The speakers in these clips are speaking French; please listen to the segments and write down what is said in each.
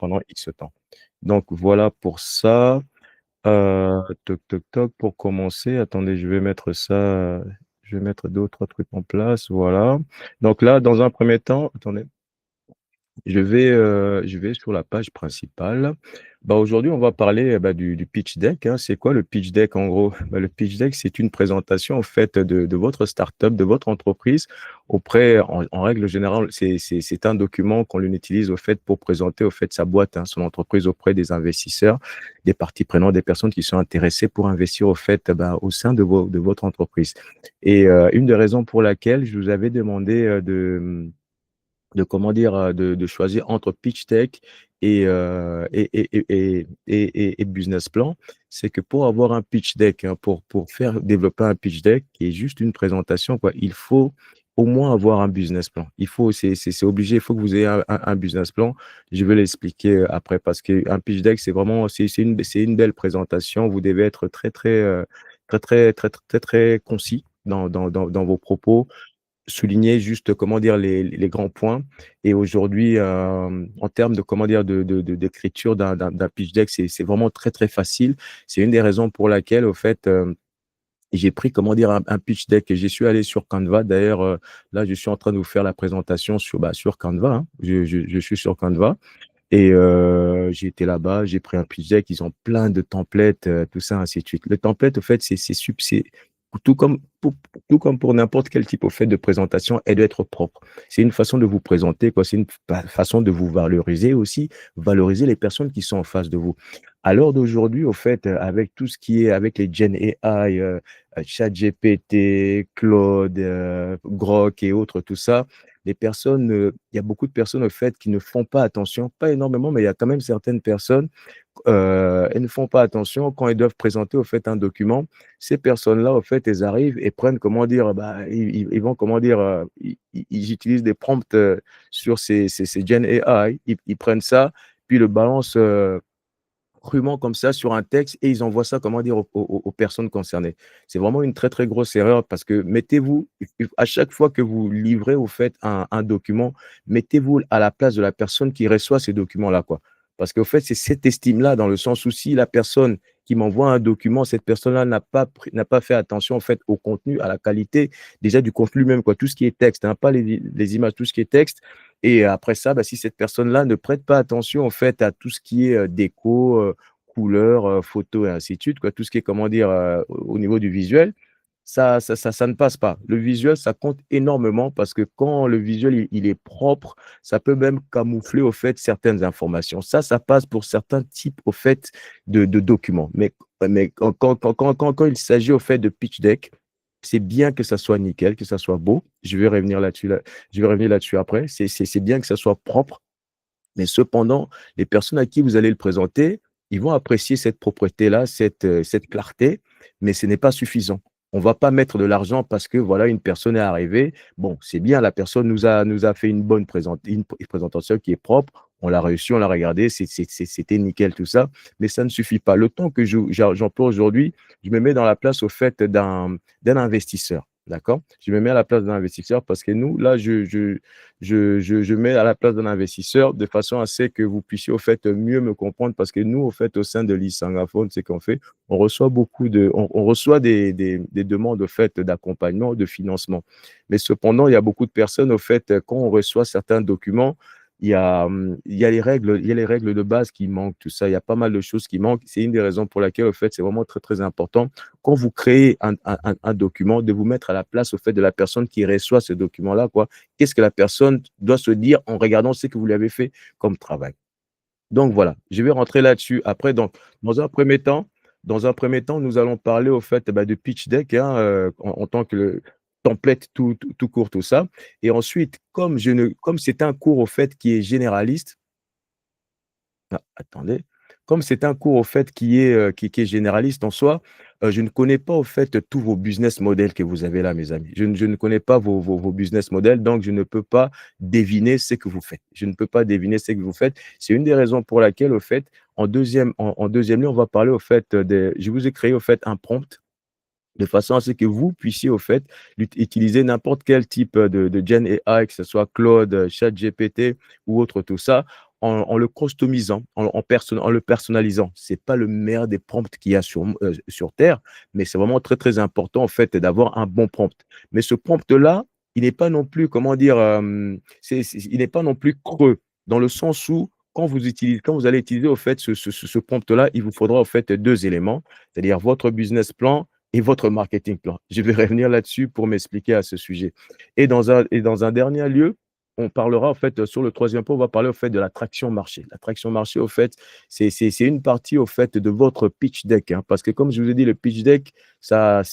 pendant X temps. Donc voilà pour ça. Toc, toc, toc, pour commencer, attendez, je vais mettre ça, je vais mettre 2 ou 3 trucs en place, voilà. Donc là, dans un premier temps, attendez. Je vais sur la page principale. Bah, aujourd'hui, on va parler, bah, du pitch deck, hein. C'est quoi le pitch deck en gros? Bah, le pitch deck, c'est une présentation en fait de votre startup, de votre entreprise auprès en règle générale, c'est un document qu'on utilise au fait pour présenter au fait sa boîte, hein, son entreprise auprès des investisseurs, des parties prenantes, des personnes qui sont intéressées pour investir au fait, bah, au sein de votre entreprise. Et une des raisons pour laquelle je vous avais demandé, de comment dire, de choisir entre pitch deck et business plan. C'est que pour avoir un pitch deck, hein, pour faire développer un pitch deck qui est juste une présentation, quoi, il faut au moins avoir un business plan. C'est obligé, il faut que vous ayez un business plan. Je vais l'expliquer après parce qu'un pitch deck, c'est vraiment, c'est une belle présentation. Vous devez être très concis dans vos propos, souligner juste, comment dire, les grands points. Et aujourd'hui, en termes de, comment dire, d'écriture d'un pitch deck, c'est vraiment très facile. C'est une des raisons pour laquelle, au fait, j'ai pris, comment dire, un pitch deck et j'y suis allé sur Canva. D'ailleurs, là, je suis en train de vous faire la présentation sur Canva, hein. Je suis sur Canva et j'ai été là-bas, j'ai pris un pitch deck. Ils ont plein de templates, tout ça, ainsi de suite. Le template, au fait, c'est tout comme pour n'importe quel type, au fait, de présentation, elle doit être propre. C'est une façon de vous présenter, quoi. C'est une façon de vous valoriser aussi, valoriser les personnes qui sont en face de vous. À l'heure d'aujourd'hui, au fait, avec tout ce qui est avec les Gen AI, ChatGPT, Claude, Grok et autres, tout ça, les personnes, il y a beaucoup de personnes, au fait, qui ne font pas attention, pas énormément, mais il y a quand même certaines personnes, elles ne font pas attention quand elles doivent présenter, au fait, un document. Ces personnes-là, au fait, elles arrivent et prennent, comment dire, bah, ils vont, comment dire, ils utilisent des prompts, sur ces Gen AI. Ils prennent ça, puis le balancent, crûment comme ça sur un texte et ils envoient ça, comment dire, aux personnes concernées. C'est vraiment une très grosse erreur parce que mettez-vous, à chaque fois que vous livrez au fait un document, mettez-vous à la place de la personne qui reçoit ces documents-là, quoi. Parce qu'au fait, c'est cette estime-là, dans le sens où si la personne qui m'envoie un document, cette personne-là n'a pas fait attention, en fait, au contenu, à la qualité, déjà du contenu même, quoi. Tout ce qui est texte, hein, pas les images, tout ce qui est texte. Et après ça, bah, si cette personne-là ne prête pas attention, en fait, à tout ce qui est, déco, couleurs, photos et ainsi de suite, quoi, tout ce qui est, comment dire, au niveau du visuel, ça ne passe pas. Le visuel, ça compte énormément parce que quand le visuel, il est propre, ça peut même camoufler, au fait, certaines informations. Ça passe pour certains types, au fait, de documents. Mais quand il s'agit, au fait, de pitch deck, c'est bien que ça soit nickel, que ça soit beau. Je vais revenir là-dessus après. C'est bien que ça soit propre, mais cependant, les personnes à qui vous allez le présenter, ils vont apprécier cette propreté-là, cette clarté, mais ce n'est pas suffisant. On ne va pas mettre de l'argent parce que voilà, une personne est arrivée. Bon, c'est bien, la personne nous a fait une bonne une présentation qui est propre. On l'a reçu, on l'a regardé, c'était nickel, tout ça, mais ça ne suffit pas. Le temps que j'emploie aujourd'hui, je me mets dans la place, au fait, d'un investisseur. D'accord? Je me mets à la place d'un investisseur parce que nous, là, je mets à la place d'un investisseur de façon à ce que vous puissiez, au fait, mieux me comprendre parce que nous, au fait, au sein de l'e-Sangaphone, c'est qu'on fait, on reçoit des demandes, au fait, d'accompagnement, de financement. Mais cependant, il y a beaucoup de personnes, au fait, quand on reçoit certains documents, il y a les règles de base qui manquent, tout ça. Il y a pas mal de choses qui manquent. C'est une des raisons pour laquelle, au fait, c'est vraiment très important quand vous créez un document, de vous mettre à la place, au fait, de la personne qui reçoit ce document-là, quoi. Qu'est-ce que la personne doit se dire en regardant ce que vous lui avez fait comme travail? Donc voilà, je vais rentrer là-dessus. Après, donc, dans un premier temps dans un premier temps, nous allons parler, au fait, bah, de pitch deck, hein, en tant que le template tout court, tout ça. Et ensuite, comme c'est un cours, au fait, qui est généraliste. Ah, attendez. Comme c'est un cours, au fait, qui est généraliste en soi, je ne connais pas, au fait, tous vos business models que vous avez là, mes amis. Je ne connais pas vos business models, donc je ne peux pas deviner ce que vous faites. Je ne peux pas deviner ce que vous faites. C'est une des raisons pour laquelle, au fait, en 2e lieu, on va parler, au fait, je vous ai créé, au fait, un prompt de façon à ce que vous puissiez, au fait, utiliser n'importe quel type, de Gen AI, que ce soit Claude, ChatGPT ou autre, tout ça, en le customisant, en le personnalisant. C'est pas le meilleur des prompts qu'il y a sur terre, mais c'est vraiment très, très important en fait d'avoir un bon prompt. Mais ce prompt-là, il n'est pas non plus, comment dire, il n'est pas non plus creux, dans le sens où quand vous allez utiliser au fait ce prompt-là, il vous faudra au fait 2 éléments, c'est-à-dire votre business plan et votre marketing plan. Je vais revenir là-dessus pour m'expliquer à ce sujet. Et dans un dernier lieu, on parlera en fait, sur le troisième point, on va parler au fait de l'attraction marché. L'attraction marché au fait, c'est une partie au fait de votre pitch deck, hein, parce que comme je vous ai dit, le pitch deck, ça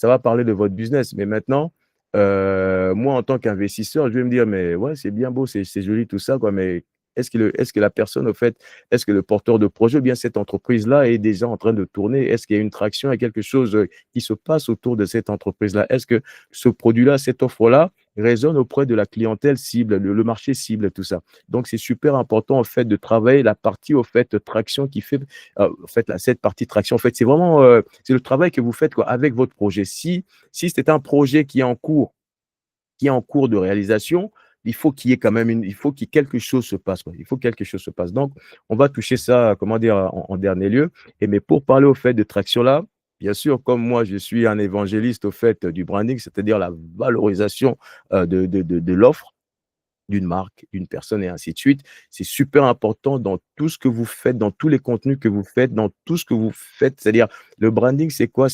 va parler de votre business. Mais maintenant, moi en tant qu'investisseur, je vais me dire: «Mais ouais, c'est bien beau, c'est joli tout ça quoi, mais est-ce que la personne au fait, est-ce que le porteur de projet ou bien cette entreprise-là est déjà en train de tourner? Est-ce qu'il y a une traction, il y a quelque chose, qui se passe autour de cette entreprise-là? Est-ce que ce produit-là, cette offre-là résonne auprès de la clientèle cible, le marché cible, tout ça. Donc, c'est super important, en fait, de travailler la partie, au fait, traction qui fait, en fait, cette partie traction, en fait, c'est vraiment, c'est le travail que vous faites, quoi, avec votre projet. Si c'est un projet qui est en cours de réalisation, il faut qu'il y ait quand même il faut qu'il quelque chose se passe, quoi. Il faut que quelque chose se passe. Donc, on va toucher ça, comment dire, en dernier lieu. Mais pour parler au fait de traction là, bien sûr, comme moi, je suis un évangéliste au fait du branding, c'est-à-dire la valorisation, de l'offre d'une marque, d'une personne et ainsi de suite. C'est super important dans tout ce que vous faites, dans tous les contenus que vous faites, dans tout ce que vous faites. C'est-à-dire le branding, c'est quoi?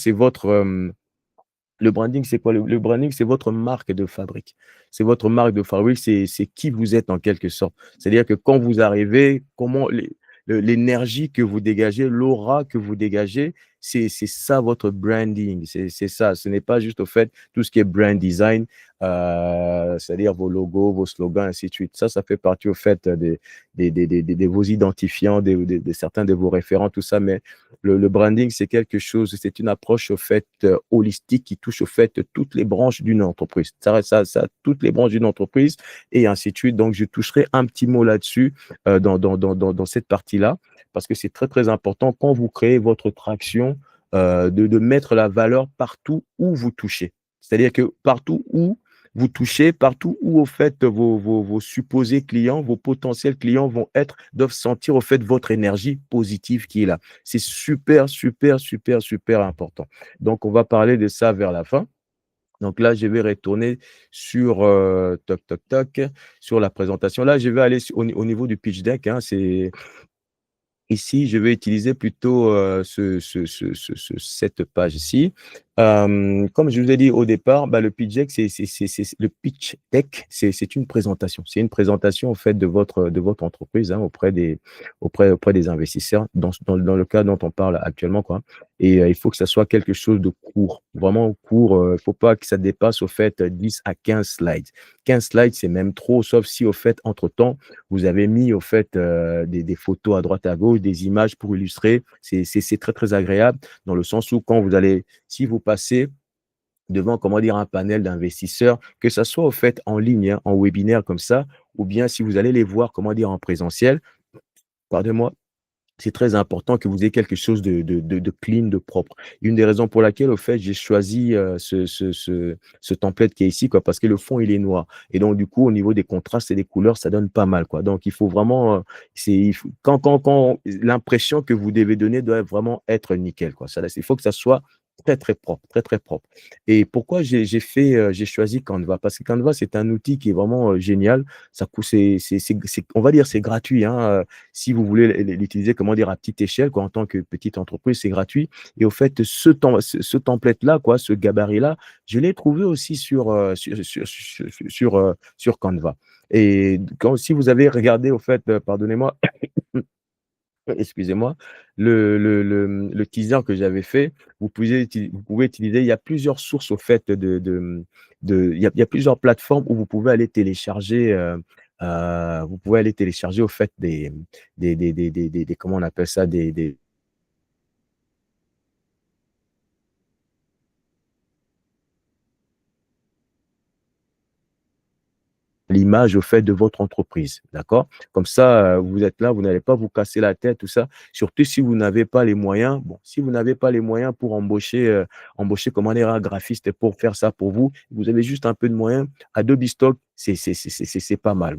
Le branding, c'est quoi? Le branding, c'est votre marque de fabrique. C'est votre marque de fabrique, c'est qui vous êtes en quelque sorte. C'est-à-dire que quand vous arrivez, comment l'énergie que vous dégagez, l'aura que vous dégagez, c'est ça votre branding. C'est ça. Ce n'est pas juste au fait tout ce qui est brand design, c'est-à-dire vos logos, vos slogans, ainsi de suite. Ça fait partie au fait de vos identifiants, de certains de vos référents, tout ça. Mais le branding, c'est quelque chose, c'est une approche au fait holistique qui touche au fait toutes les branches d'une entreprise. Ça, toutes les branches d'une entreprise et ainsi de suite. Donc, je toucherai un petit mot là-dessus dans cette partie-là parce que c'est très, très important quand vous créez votre traction de mettre la valeur partout où vous touchez. C'est-à-dire que partout où vous touchez, partout où au fait vos supposés clients, vos potentiels clients doivent sentir au fait votre énergie positive qui est là. C'est super, super, super, super important. Donc, on va parler de ça vers la fin. Donc là, je vais retourner sur, toc, toc, toc, sur la présentation. Là, je vais aller au niveau du pitch deck, hein. C'est Ici, je vais utiliser plutôt, cette page-ci. Comme je vous ai dit au départ, bah, le pitch deck, c'est une présentation. C'est une présentation, en fait, de votre entreprise, hein, auprès des investisseurs, dans le cas dont on parle actuellement, quoi. Et il faut que ça soit quelque chose de court, vraiment court, il ne faut pas que ça dépasse, au fait, 10 à 15 slides. 15 slides, c'est même trop, sauf si, au fait, entre temps, vous avez mis, au fait, des photos à droite à gauche, des images pour illustrer. C'est très, très agréable dans le sens où si vous passez devant, comment dire, un panel d'investisseurs, que ça soit, au fait, en ligne, hein, en webinaire comme ça, ou bien si vous allez les voir, comment dire, en présentiel, pardonnez-moi, c'est très important que vous ayez quelque chose de clean, de propre. Une des raisons pour laquelle, au fait, j'ai choisi, ce template qui est ici, quoi, parce que le fond, il est noir et donc du coup, au niveau des contrastes et des couleurs, ça donne pas mal, quoi. Donc il faut vraiment, il faut quand l'impression que vous devez donner doit vraiment être nickel, quoi. Il faut que ça soit très, très propre, très, très propre. Et pourquoi j'ai choisi Canva? Parce que Canva, c'est un outil qui est vraiment, génial. Ça coûte c'est on va dire, c'est gratuit, hein, si vous voulez l'utiliser, comment dire, à petite échelle, quoi, en tant que petite entreprise, c'est gratuit. Et au fait, ce template-là, quoi, ce gabarit-là, je l'ai trouvé aussi sur Canva. Et si vous avez regardé, au fait, pardonnez-moi, excusez-moi, le teaser que j'avais fait, vous pouvez utiliser, il y a plusieurs sources au fait il y a plusieurs plateformes où vous pouvez aller télécharger au fait comment on appelle ça? Des l'image au fait de votre entreprise, d'accord? Comme ça, vous êtes là, vous n'allez pas vous casser la tête, tout ça. Surtout si vous n'avez pas les moyens. Bon, si vous n'avez pas les moyens pour embaucher, comment dire, un graphiste pour faire ça pour vous, vous avez juste un peu de moyens. Adobe Stock, c'est pas mal.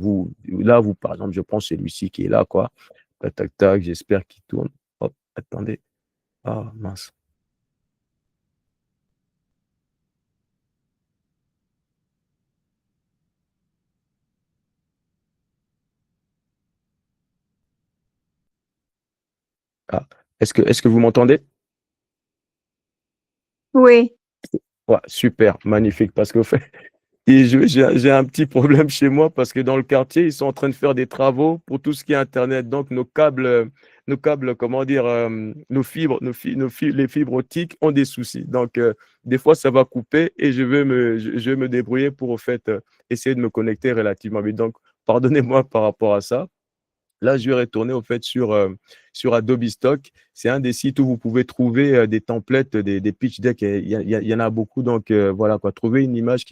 Là, par exemple, je prends celui-ci qui est là, quoi. Tac, tac, tac, j'espère qu'il tourne. Hop, attendez. Ah, mince. Ah, est-ce que vous m'entendez? Oui, Ouais, super, magnifique. Parce que et j'ai un petit problème chez moi parce que dans le quartier, ils sont en train de faire des travaux pour tout ce qui est Internet. Donc, nos câbles, comment dire, nos fibres, les fibres optiques ont des soucis. Donc, des fois, ça va couper et je vais me débrouiller pour, au fait, essayer de me connecter relativement vite. Donc, pardonnez-moi par rapport à ça. Là, je vais retourner au fait sur Adobe Stock. C'est un des sites où vous pouvez trouver des templates, des pitch decks. Et il y en a beaucoup. Donc, voilà quoi. Trouver une image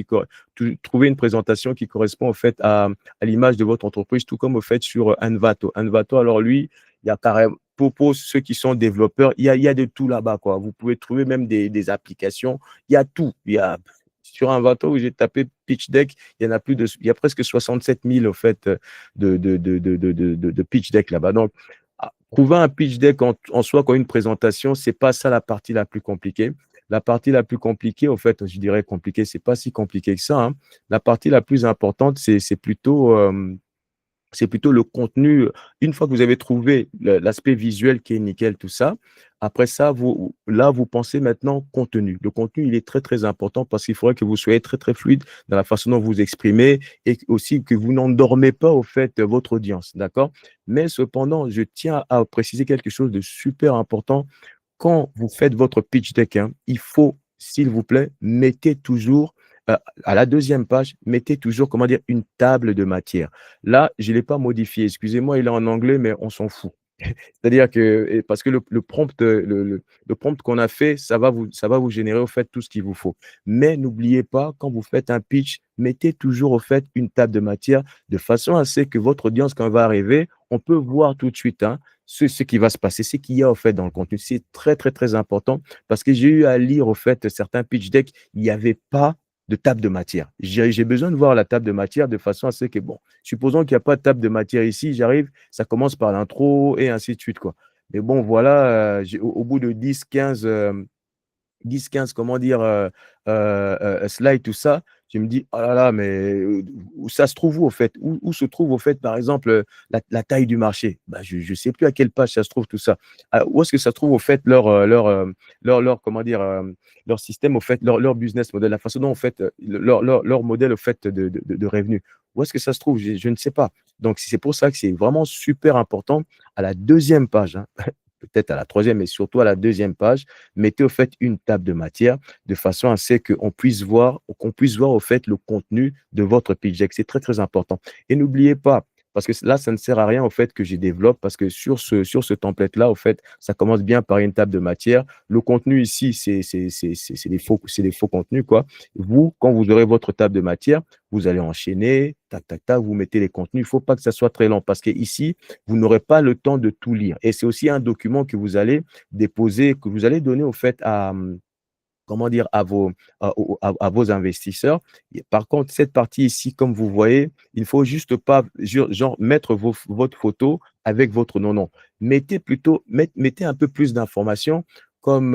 trouver une présentation qui correspond au fait à l'image de votre entreprise, tout comme au fait sur Envato. Envato, alors lui, il y a carrément, pour ceux qui sont développeurs, il y a de tout là-bas, quoi. Vous pouvez trouver même des applications. Il y a tout. Sur Envato où j'ai tapé pitch deck, il y a presque 67 000 au fait de pitch deck là-bas. Donc, trouver un pitch deck en soi comme une présentation, c'est pas ça la partie la plus compliquée. La partie la plus compliquée, en fait, je dirais compliquée, c'est pas si compliqué que ça, hein. La partie la plus importante, c'est plutôt le contenu. Une fois que vous avez trouvé l'aspect visuel qui est nickel, tout ça, après ça, vous pensez maintenant contenu. Le contenu, il est très, très important parce qu'il faudrait que vous soyez très, très fluide dans la façon dont vous vous exprimez et aussi que vous n'endormez pas, au fait, votre audience. D'accord? Mais cependant, je tiens à préciser quelque chose de super important. Quand vous faites votre pitch deck, hein, il faut, s'il vous plaît, mettez toujours à la deuxième page, mettez toujours, comment dire, une table de matière. Là, je ne l'ai pas modifié. Excusez-moi, il est en anglais, mais on s'en fout. C'est-à-dire que, parce que le prompt, le prompt qu'on a fait, ça va vous générer au fait tout ce qu'il vous faut. Mais n'oubliez pas, quand vous faites un pitch, mettez toujours au fait une table de matière de façon à ce que votre audience, quand elle va arriver, on peut voir tout de suite, hein, ce qui va se passer, ce qu'il y a au fait dans le contenu. C'est très, très, très important parce que j'ai eu à lire au fait certains pitch decks, il n'y avait pas de table de matière. J'ai besoin de voir la table de matière de façon à ce que, bon, supposons qu'il n'y a pas de table de matière ici, j'arrive, ça commence par l'intro et ainsi de suite, quoi. Mais bon, voilà, au bout de 10, 15, comment dire, slides, tout ça, je me dis, oh là là, mais où ça se trouve où, au fait? Où se trouve, au fait, par exemple, la taille du marché? Bah, je ne sais plus à quelle page ça se trouve, tout ça. Où est-ce que ça se trouve, au fait, comment dire, leur système, au fait, leur business model, la façon dont, en fait, leur modèle, au fait, de revenus. Où est-ce que ça se trouve? Je ne sais pas. Donc, c'est pour ça que c'est vraiment super important à la deuxième page, hein, peut-être à la troisième, mais surtout à la deuxième page, mettez au fait une table de matière de façon à ce qu'on puisse voir au fait le contenu de votre pitch deck. C'est très, très important. Et n'oubliez pas, parce que là, ça ne sert à rien au fait que je développe, parce que sur ce template-là, au fait, ça commence bien par une table de matière. Le contenu ici, c'est des faux contenus, quoi. Vous, quand vous aurez votre table de matière, vous allez enchaîner, tac, tac, tac, vous mettez les contenus. Il ne faut pas que ça soit très long, parce que ici, vous n'aurez pas le temps de tout lire. Et c'est aussi un document que vous allez déposer, que vous allez donner au fait comment dire, à vos investisseurs. Et par contre, cette partie ici, comme vous voyez, il ne faut juste pas genre mettre votre photo avec votre nom. Mettez un peu plus d'informations comme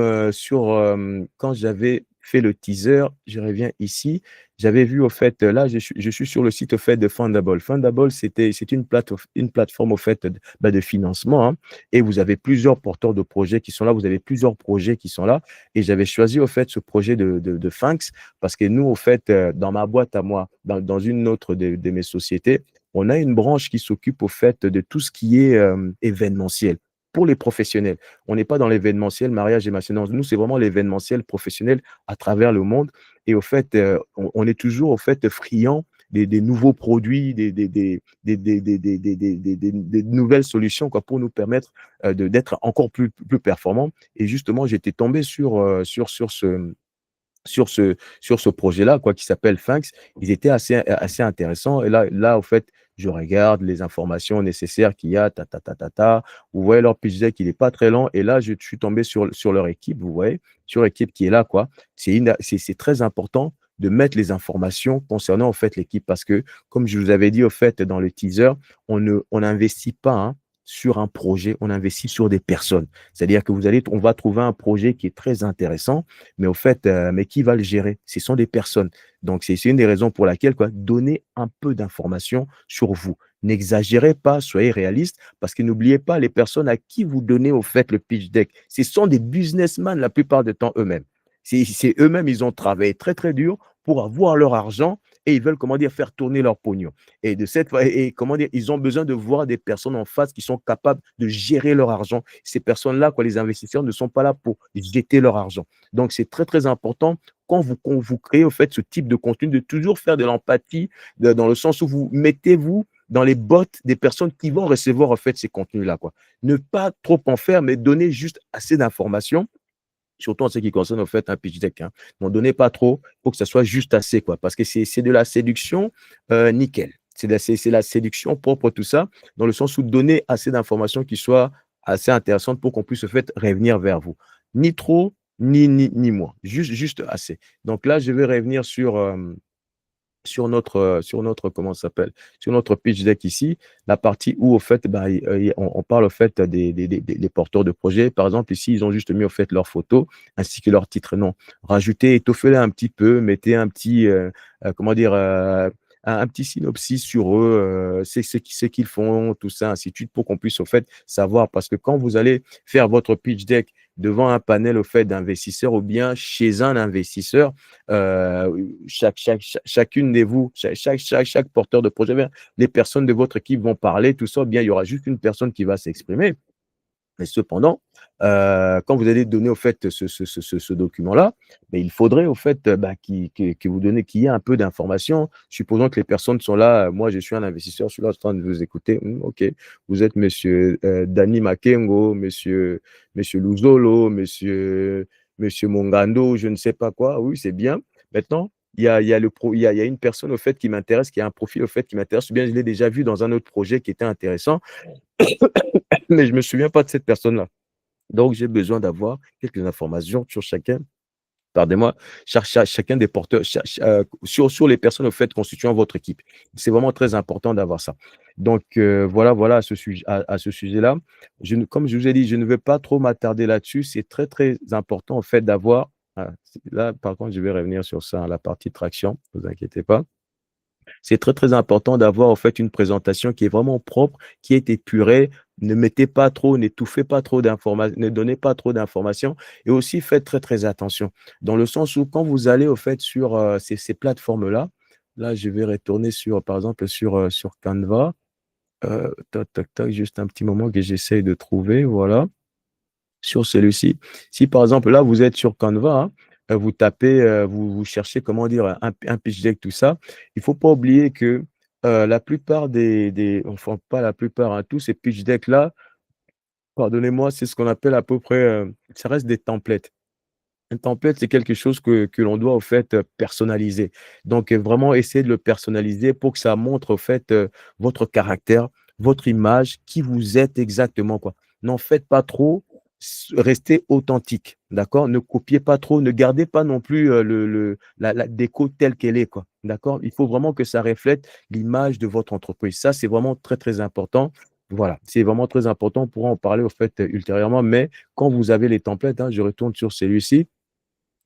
quand j'avais fait le teaser, je reviens ici, j'avais vu au fait, là, je suis sur le site au fait de Fundable. Fundable, c'est une plateforme au fait de financement, hein, et vous avez plusieurs porteurs de projets qui sont là, vous avez plusieurs projets qui sont là. Et j'avais choisi au fait ce projet de Fanx parce que nous, au fait, dans ma boîte à moi, dans une autre de mes sociétés, on a une branche qui s'occupe au fait de tout ce qui est événementiel pour les professionnels. On n'est pas dans l'événementiel mariage et machinage. Nous, c'est vraiment l'événementiel professionnel à travers le monde. Et au fait, on est toujours au fait friand des nouveaux produits, des nouvelles solutions, quoi, pour nous permettre d'être encore plus performants. Et justement, j'étais tombé sur sur ce projet-là, quoi, qui s'appelle Finx. Ils étaient assez intéressants. Et là, au fait, je regarde les informations nécessaires qu'il y a, ta, ta, ta, ta, ta. Vous voyez, leur pitch deck, il n'est pas très lent. Et là, je suis tombé sur leur équipe, vous voyez, sur l'équipe qui est là, quoi. C'est très important de mettre les informations concernant, en fait, l'équipe. Parce que, comme je vous avais dit, au fait, dans le teaser, on n'investit pas, hein, sur un projet, on investit sur des personnes. C'est-à-dire que on va trouver un projet qui est très intéressant, mais au fait, mais qui va le gérer? Ce sont des personnes. Donc, c'est une des raisons pour laquelle, quoi, donnez un peu d'informations sur vous. N'exagérez pas, soyez réaliste, parce que n'oubliez pas les personnes à qui vous donnez, au fait, le pitch deck. Ce sont des businessmen la plupart du temps eux-mêmes. C'est eux-mêmes, ils ont travaillé très, très dur pour avoir leur argent et ils veulent, comment dire, faire tourner leur pognon. Et de cette et comment dire, ils ont besoin de voir des personnes en face qui sont capables de gérer leur argent. Ces personnes-là, quoi, les investisseurs ne sont pas là pour jeter leur argent. Donc, c'est très, très important quand vous créez, au fait, ce type de contenu, de toujours faire de l'empathie, dans le sens où vous mettez-vous dans les bottes des personnes qui vont recevoir, en fait, ces contenus-là, quoi. Ne pas trop en faire, mais donner juste assez d'informations, surtout en ce qui concerne, en fait, un pitch deck, hein. N'en donnez pas trop, il faut que ça soit juste assez, quoi, parce que c'est de la séduction, nickel. C'est la séduction propre, tout ça, dans le sens où donner assez d'informations qui soient assez intéressantes pour qu'on puisse, en fait, revenir vers vous. Ni trop, ni moins, juste assez. Donc là, je vais revenir sur notre comment ça s'appelle? Sur notre pitch deck ici, la partie où au fait, bah, on parle au fait des porteurs de projets. Par exemple, ici, ils ont juste mis au fait leurs photos ainsi que leur titre. Non, rajoutez, étoffez-les un petit peu, mettez un petit, comment dire? Un petit synopsis sur eux, c'est ce qu'ils font, tout ça, ainsi de suite, pour qu'on puisse au fait savoir. Parce que quand vous allez faire votre pitch deck devant un panel au fait d'investisseurs ou bien chez un investisseur, chacune de vous, chaque porteur de projet, bien, les personnes de votre équipe vont parler, tout ça, bien, il y aura juste une personne qui va s'exprimer. Mais cependant, quand vous allez donner au fait ce document-là, beh, il faudrait au fait, bah, que vous donnez qu'il y ait un peu d'informations. Supposons que les personnes sont là, moi je suis un investisseur, je suis là en train de vous écouter. OK, vous êtes monsieur, Dany Makengo, monsieur Luzolo, monsieur Mongando, je ne sais pas quoi. Oui, c'est bien. Maintenant, il y a une personne au fait qui m'intéresse, qui a un profil au fait qui m'intéresse, ou bien je l'ai déjà vu dans un autre projet qui était intéressant, mais je me souviens pas de cette personne-là. Donc, j'ai besoin d'avoir quelques informations sur chacun, pardonnez-moi, chacun des porteurs, sur les personnes, au fait, constituant votre équipe. C'est vraiment très important d'avoir ça. Donc, voilà à ce sujet-là. Comme je vous ai dit, je ne vais pas trop m'attarder là-dessus. C'est très, très important, en fait, d'avoir, là, par contre, je vais revenir sur ça, hein, la partie traction, ne vous inquiétez pas. C'est très, très important d'avoir, en fait, une présentation qui est vraiment propre, qui est épurée. Ne mettez pas trop, n'étouffez pas trop d'informations, ne donnez pas trop d'informations et aussi faites très, très attention. Dans le sens où quand vous allez, au fait, sur, ces plateformes-là, là, je vais retourner sur, par exemple, sur Canva. Tac, tac, tac, juste un petit moment que j'essaye de trouver, voilà. Sur celui-ci. Si par exemple, là, vous êtes sur Canva, hein, vous tapez, vous cherchez, comment dire, un pitch deck, tout ça. Il faut pas oublier que, la plupart enfin, pas la plupart, hein, tous ces pitch decks-là, pardonnez-moi, c'est ce qu'on appelle à peu près, ça reste des templates. Un template, c'est quelque chose que l'on doit, au fait, personnaliser. Donc, vraiment essayer de le personnaliser pour que ça montre, au fait, votre caractère, votre image, qui vous êtes exactement, quoi. N'en faites pas trop, restez authentique, d'accord? Ne copiez pas trop, ne gardez pas non plus, la déco telle qu'elle est, quoi, d'accord? Il faut vraiment que ça reflète l'image de votre entreprise. Ça, c'est vraiment très, très important. Voilà, c'est vraiment très important. On pourra en parler, au fait, ultérieurement, mais quand vous avez les templates, hein, je retourne sur celui-ci.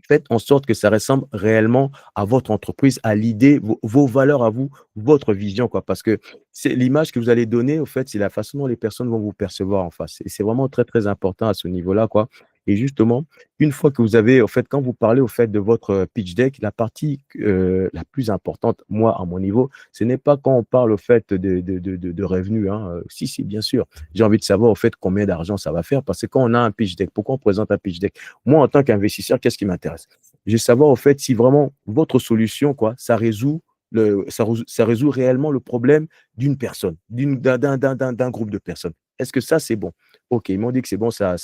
Faites en sorte que ça ressemble réellement à votre entreprise, à l'idée, vos valeurs à vous, votre vision, quoi. Parce que c'est l'image que vous allez donner, au fait, c'est la façon dont les personnes vont vous percevoir en face. Et c'est vraiment très, très important à ce niveau-là, quoi. Et justement, une fois que vous avez, au fait, quand vous parlez, au fait, de votre pitch deck, la partie la plus importante, moi, à mon niveau, ce n'est pas quand on parle, au fait, de revenus, hein. Si, si, bien sûr. J'ai envie de savoir, au fait, combien d'argent ça va faire. Parce que quand on a un pitch deck, pourquoi on présente un pitch deck? Moi, en tant qu'investisseur, qu'est-ce qui m'intéresse? Je veux savoir, au fait, si vraiment votre solution, quoi, ça résout réellement le problème d'une personne, d'un groupe de personnes. Est-ce que ça, c'est bon? OK, ils m'ont dit que c'est bon, ça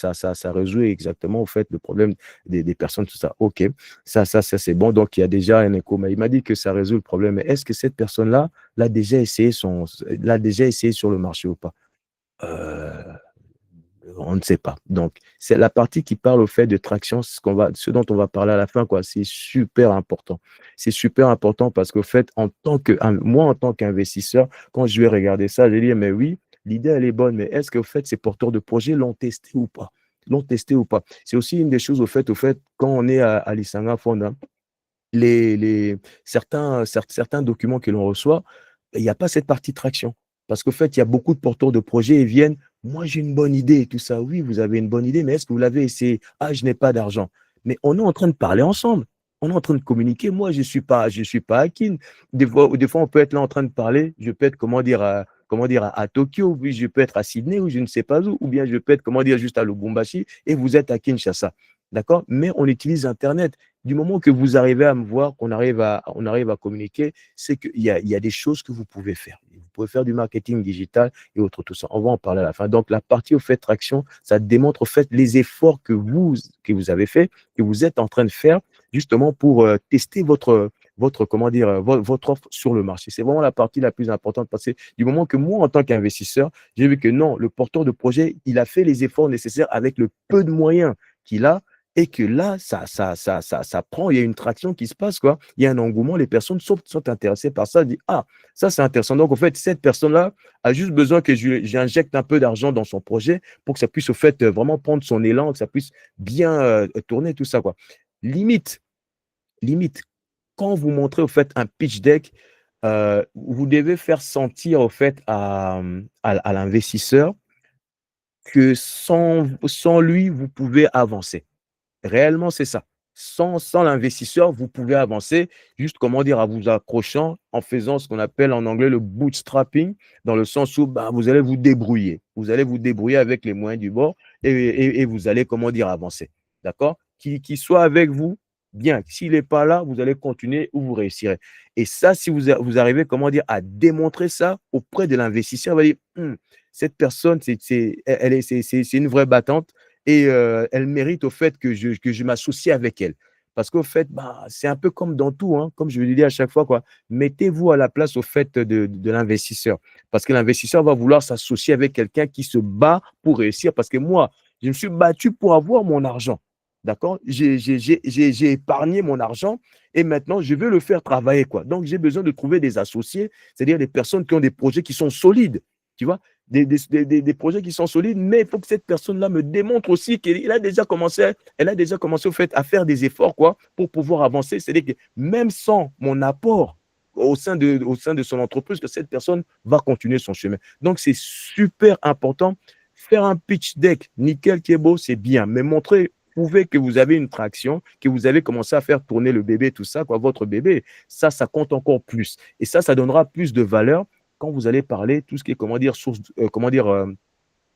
résout exactement, au fait, le problème des personnes, tout ça. OK, ça, c'est bon, donc il y a déjà un écho, mais il m'a dit que ça résout le problème. Mais est-ce que cette personne-là l'a déjà essayé sur le marché ou pas? Heu, on ne sait pas. Donc, c'est la partie qui parle au fait de traction, ce dont on va parler à la fin, quoi. C'est super important. C'est super important parce qu'au fait, moi, en tant qu'investisseur, quand je vais regarder ça, je vais dire: «Mais oui, l'idée, elle est bonne, mais est-ce qu'au fait, ces porteurs de projets l'ont testé ou pas? L'ont testé ou pas?» C'est aussi une des choses, au fait, quand on est à l'Isanga Fund, hein, certains documents que l'on reçoit, il n'y a pas cette partie traction. Parce qu'au fait, il y a beaucoup de porteurs de projets, ils viennent: «Moi, j'ai une bonne idée et tout ça». Oui, vous avez une bonne idée, mais est-ce que vous l'avez essayé? «Ah, je n'ai pas d'argent». Mais on est en train de parler ensemble. On est en train de communiquer. Moi, je suis pas à Kin. Des fois, on peut être là en train de parler. Je peux être, comment dire, à Tokyo, puis je peux être à Sydney ou je ne sais pas où, ou bien je peux être, comment dire, juste à Lubumbashi et vous êtes à Kinshasa. D'accord? Mais on utilise internet. Du moment que vous arrivez à me voir, qu'on arrive à communiquer, c'est qu'il y a des choses que vous pouvez faire. Vous pouvez faire du marketing digital et autres, tout ça. On va en parler à la fin. Donc, la partie au fait traction, ça démontre au fait les efforts que vous avez fait, que vous êtes en train de faire, justement pour tester comment dire, votre offre sur le marché. C'est vraiment la partie la plus importante parce que du moment que moi, en tant qu'investisseur, j'ai vu que non, le porteur de projet, il a fait les efforts nécessaires avec le peu de moyens qu'il a et que là, ça prend, il y a une traction qui se passe, quoi. Il y a un engouement, les personnes sont intéressées par ça, disent: «Ah, ça, c'est intéressant». Donc, en fait, cette personne-là a juste besoin que j'injecte un peu d'argent dans son projet pour que ça puisse, au fait, vraiment prendre son élan, que ça puisse bien, tourner, tout ça, quoi. Limite, limite, quand vous montrez, au fait, un pitch deck, vous devez faire sentir, au fait, à l'investisseur que sans lui, vous pouvez avancer. Réellement, c'est ça. Sans l'investisseur, vous pouvez avancer juste, comment dire, en vous accrochant, en faisant ce qu'on appelle en anglais le bootstrapping, dans le sens où, bah, vous allez vous débrouiller. Vous allez vous débrouiller avec les moyens du bord et vous allez, comment dire, avancer. D'accord? Qu'il soit avec vous, bien. S'il n'est pas là, vous allez continuer ou vous réussirez. Et ça, si vous arrivez, comment dire, à démontrer ça auprès de l'investisseur, il va dire: cette personne, c'est une vraie battante et elle mérite au fait que je m'associe avec elle. Parce qu'au fait, bah, c'est un peu comme dans tout, hein, comme je le dis à chaque fois, quoi. Mettez-vous à la place, au fait, de l'investisseur. Parce que l'investisseur va vouloir s'associer avec quelqu'un qui se bat pour réussir. Parce que moi, je me suis battu pour avoir mon argent. D'accord? J'ai épargné mon argent et maintenant, je veux le faire travailler, quoi. Donc, j'ai besoin de trouver des associés, c'est-à-dire des personnes qui ont des projets qui sont solides. Tu vois? Des projets qui sont solides, mais il faut que cette personne-là me démontre aussi qu'elle a déjà commencé au fait à faire des efforts, quoi, pour pouvoir avancer. C'est-à-dire que même sans mon apport au sein de son entreprise, que cette personne va continuer son chemin. Donc, c'est super important. Faire un pitch deck nickel qui est beau, c'est bien, mais prouver que vous avez une traction, que vous avez commencé à faire tourner le bébé, tout ça, quoi, votre bébé, ça compte encore plus. Et ça donnera plus de valeur quand vous allez parler tout ce qui est, comment dire, source, comment dire,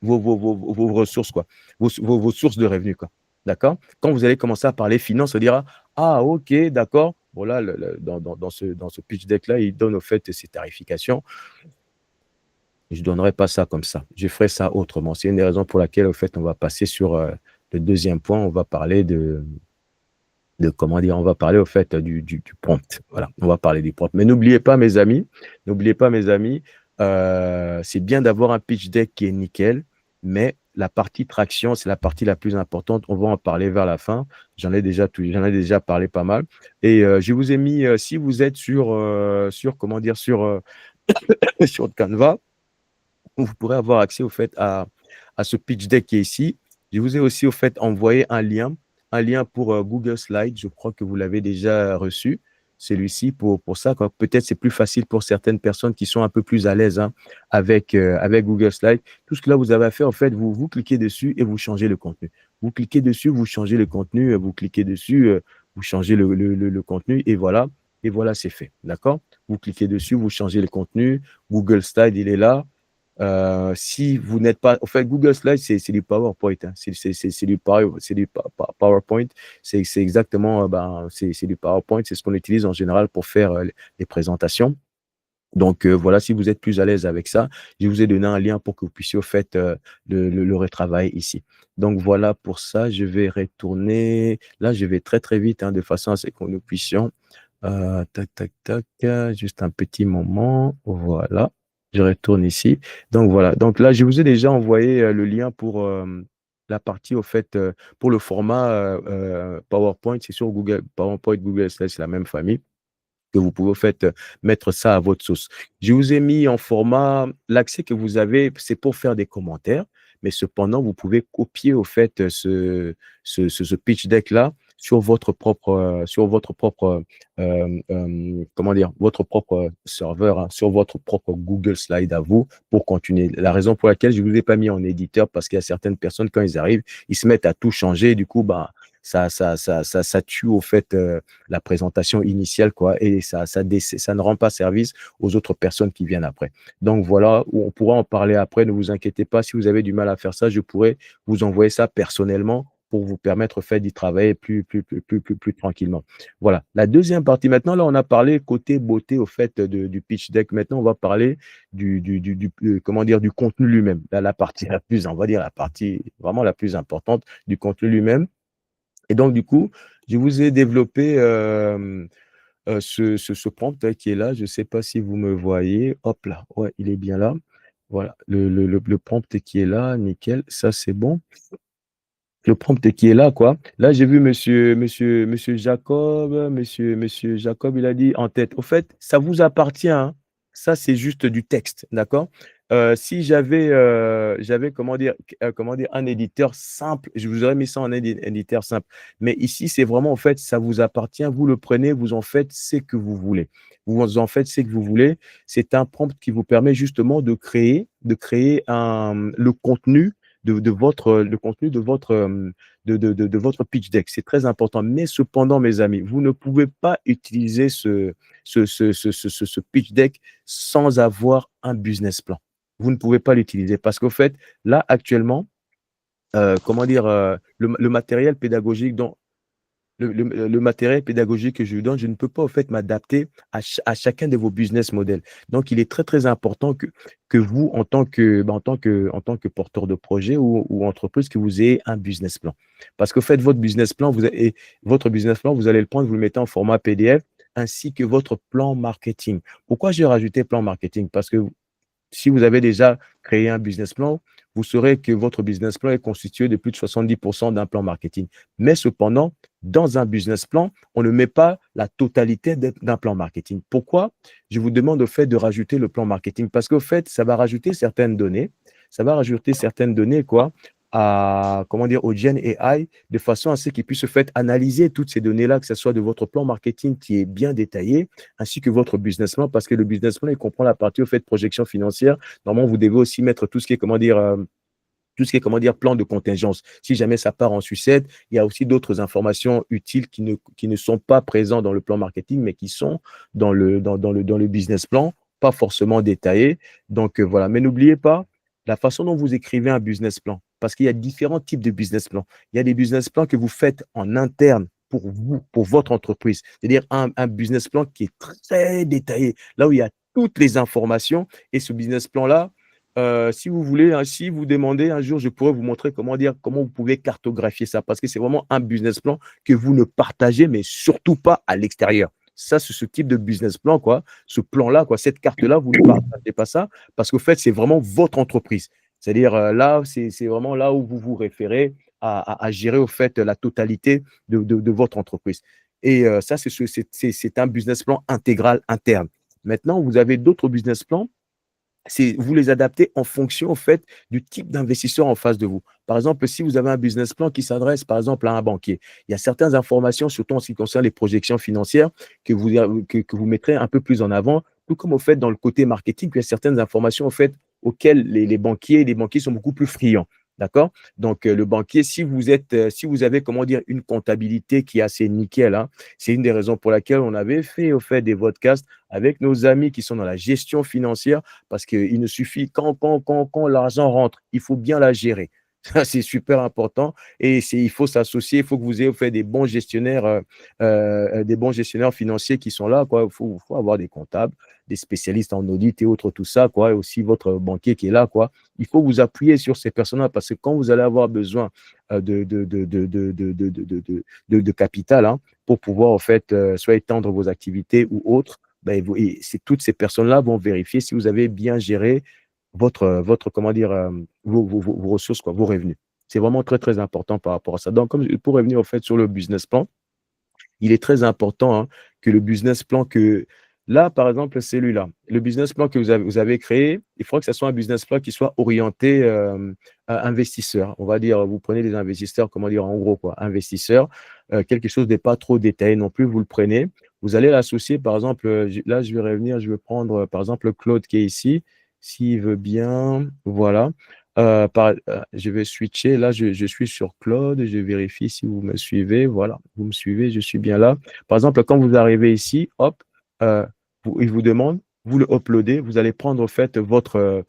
vos ressources, quoi, vos sources de revenus, quoi. D'accord? Quand vous allez commencer à parler finance, on dira: «Ah OK, d'accord». Bon là, dans ce pitch deck là, il donne au fait ses tarifications. Je ne donnerai pas ça comme ça. Je ferai ça autrement. C'est une des raisons pour laquelle, au fait, on va passer sur, le deuxième point. On va parler de comment dire? On va parler au fait du prompt. Voilà, on va parler du prompt. Mais n'oubliez pas mes amis, c'est bien d'avoir un pitch deck qui est nickel, mais la partie traction, c'est la partie la plus importante. On va en parler vers la fin. J'en ai déjà parlé pas mal et je vous ai mis, si vous êtes sur comment dire? Sur Canva, vous pourrez avoir accès au fait à ce pitch deck qui est ici. Je vous ai aussi au fait envoyé un lien pour Google Slide. Je crois que vous l'avez déjà reçu, celui-ci pour ça, quoi. Peut-être c'est plus facile pour certaines personnes qui sont un peu plus à l'aise, hein, avec Google Slide. Tout ce que là vous avez à faire, en fait, vous cliquez dessus et vous changez le contenu. Vous cliquez dessus, vous changez le contenu, vous cliquez dessus, vous changez le contenu et voilà, c'est fait. D'accord? Vous cliquez dessus, vous changez le contenu. Google Slide, il est là. Si vous n'êtes pas, en fait, Google Slide, c'est du PowerPoint, hein. C'est du PowerPoint. C'est exactement, ben, c'est du PowerPoint. C'est ce qu'on utilise en général pour faire les présentations. Donc voilà, si vous êtes plus à l'aise avec ça, je vous ai donné un lien pour que vous puissiez au fait, le retravailler ici. Donc voilà pour ça, je vais retourner là, je vais très, très vite, hein, de façon à ce que nous puissions, tac, tac, tac, juste un petit moment, voilà. Je retourne ici. Donc voilà, donc là, je vous ai déjà envoyé, le lien pour, la partie au fait, pour le format, PowerPoint, c'est sur Google PowerPoint, Google Slides, c'est la même famille que vous pouvez, en fait, mettre ça à votre sauce. Je vous ai mis en format l'accès que vous avez, c'est pour faire des commentaires, mais cependant, vous pouvez copier, au fait, ce pitch deck-là sur votre propre, comment dire? Votre propre serveur, hein, sur votre propre Google Slide à vous pour continuer. La raison pour laquelle je ne vous ai pas mis en éditeur, parce qu'il y a certaines personnes, quand ils arrivent, ils se mettent à tout changer. Du coup, bah, ça tue, au fait, la présentation initiale, quoi, et ça ne rend pas service aux autres personnes qui viennent après. Donc voilà, on pourra en parler après, ne vous inquiétez pas. Si vous avez du mal à faire ça, je pourrais vous envoyer ça personnellement pour vous permettre, au fait, d'y travailler plus tranquillement. Voilà. La deuxième partie, maintenant, là, on a parlé côté beauté, au fait, du pitch deck. Maintenant, on va parler comment dire, du contenu lui-même. Là, la partie la plus, on va dire, la partie vraiment la plus importante du contenu lui-même. Et donc, du coup, je vous ai développé, ce prompt, hein, qui est là. Je ne sais pas si vous me voyez. Hop là, ouais, il est bien là. Voilà, le prompt qui est là, nickel, ça c'est bon. Le prompt qui est là, quoi. Là, j'ai vu monsieur Jacob, monsieur Jacob, il a dit en tête. Au fait, ça vous appartient, hein. Ça, c'est juste du texte, d'accord? Si j'avais, comment dire, un éditeur simple, je vous aurais mis ça en éditeur simple. Mais ici, c'est vraiment, en fait, ça vous appartient. Vous le prenez, vous en faites ce que vous voulez. Vous en faites ce que vous voulez. C'est un prompt qui vous permet justement de créer le contenu de votre le contenu de votre pitch deck. C'est très important. Mais cependant, mes amis, vous ne pouvez pas utiliser ce pitch deck sans avoir un business plan. Vous ne pouvez pas l'utiliser parce qu'au fait, là, actuellement, comment dire, le matériel pédagogique dont le matériel pédagogique que je vous donne, je ne peux pas, en fait, m'adapter à chacun de vos business models. Donc, il est très, très important que vous, en tant que porteur de projet ou entreprise, que vous ayez un business plan. Parce que, faites votre business plan, vous allez le prendre, vous le mettez en format PDF, ainsi que votre plan marketing. Pourquoi j'ai rajouté plan marketing? Parce que si vous avez déjà créé un business plan, vous saurez que votre business plan est constitué de plus de 70% d'un plan marketing. Mais cependant, dans un business plan, on ne met pas la totalité d'un plan marketing. Pourquoi? Je vous demande au fait de rajouter le plan marketing parce qu'au fait, ça va rajouter certaines données. Ça va rajouter certaines données, quoi, comment dire, au Gen AI, de façon à ce qu'il puisse se faire analyser toutes ces données-là, que ce soit de votre plan marketing qui est bien détaillé, ainsi que votre business plan, parce que le business plan, il comprend la partie au fait projection financière. Normalement, vous devez aussi mettre tout ce qui est, plan de contingence. Si jamais ça part en sucette, il y a aussi d'autres informations utiles qui ne sont pas présentes dans le plan marketing, mais qui sont dans le business plan, pas forcément détaillées. Donc, voilà. Mais n'oubliez pas la façon dont vous écrivez un business plan, parce qu'il y a différents types de business plans. Il y a des business plans que vous faites en interne pour vous, pour votre entreprise. C'est-à-dire un business plan qui est très détaillé, là où il y a toutes les informations. Et ce business plan-là, si vous voulez, hein, si vous demandez un jour, je pourrais vous montrer comment vous pouvez cartographier ça, parce que c'est vraiment un business plan que vous ne partagez, mais surtout pas à l'extérieur. Ça, c'est ce type de business plan, quoi. Ce plan-là, quoi, cette carte-là, vous ne partagez pas ça, parce qu'au fait, c'est vraiment votre entreprise. C'est-à-dire, là, c'est vraiment là où vous vous référez à gérer, au fait, la totalité de votre entreprise. Et ça, c'est un business plan intégral interne. Maintenant, vous avez d'autres business plans, vous les adaptez en fonction, en fait, du type d'investisseur en face de vous. Par exemple, si vous avez un business plan qui s'adresse, par exemple, à un banquier, il y a certaines informations, surtout en ce qui concerne les projections financières, que vous mettrez un peu plus en avant, tout comme au fait dans le côté marketing, il y a certaines informations, en fait, auxquelles les banquiers sont beaucoup plus friands. D'accord? Donc, le banquier, si vous avez, comment dire, une comptabilité qui est assez nickel, hein, c'est une des raisons pour laquelle on avait fait, au fait, des podcasts avec nos amis qui sont dans la gestion financière, parce qu'il ne suffit quand l'argent rentre, il faut bien la gérer. Ça, c'est super important et il faut s'associer, il faut que vous ayez fait des bons gestionnaires financiers qui sont là, quoi. Il faut avoir des comptables, des spécialistes en audit et autres, tout ça, quoi, et aussi votre banquier qui est là, quoi. Il faut vous appuyer sur ces personnes-là parce que quand vous allez avoir besoin de capital, hein, pour pouvoir, en fait, soit étendre vos activités ou autres, ben, toutes ces personnes-là vont vérifier si vous avez bien géré comment dire, vos ressources, quoi, vos revenus. C'est vraiment très, très important par rapport à ça. Donc, pour revenir, au fait, sur le business plan, il est très important, hein, que le business plan que là, par exemple, celui-là, le business plan que vous avez créé, il faudra que ça soit un business plan qui soit orienté à investisseurs. On va dire, vous prenez des investisseurs, comment dire, en gros, quoi, investisseurs, quelque chose n'est pas trop détaillé non plus, vous le prenez. Vous allez l'associer, par exemple, là, je vais revenir, je vais prendre, par exemple, Claude qui est ici, s'il veut bien, voilà. Je vais switcher. Là, je suis sur Claude. Je vérifie si vous me suivez. Voilà, vous me suivez, je suis bien là. Par exemple, quand vous arrivez ici, hop, euh, il vous demande, vous le uploadez, vous allez prendre en fait votre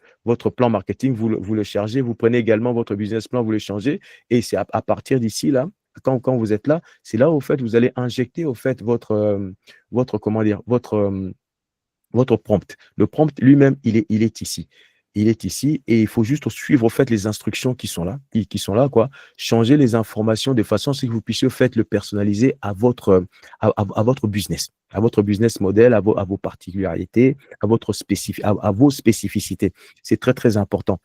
plan marketing, vous le chargez, vous prenez également votre business plan, vous le changez. Et c'est à partir d'ici, là, quand vous êtes là, c'est là, au fait, vous allez injecter, au fait, comment dire, votre prompt. Le prompt lui-même, il est ici. Il est ici et il faut juste suivre, au fait, les instructions qui sont là, quoi. Changer les informations de façon à ce que vous puissiez, au fait, le personnaliser à votre business model, à vos particularités, à vos spécificités. C'est très, très important.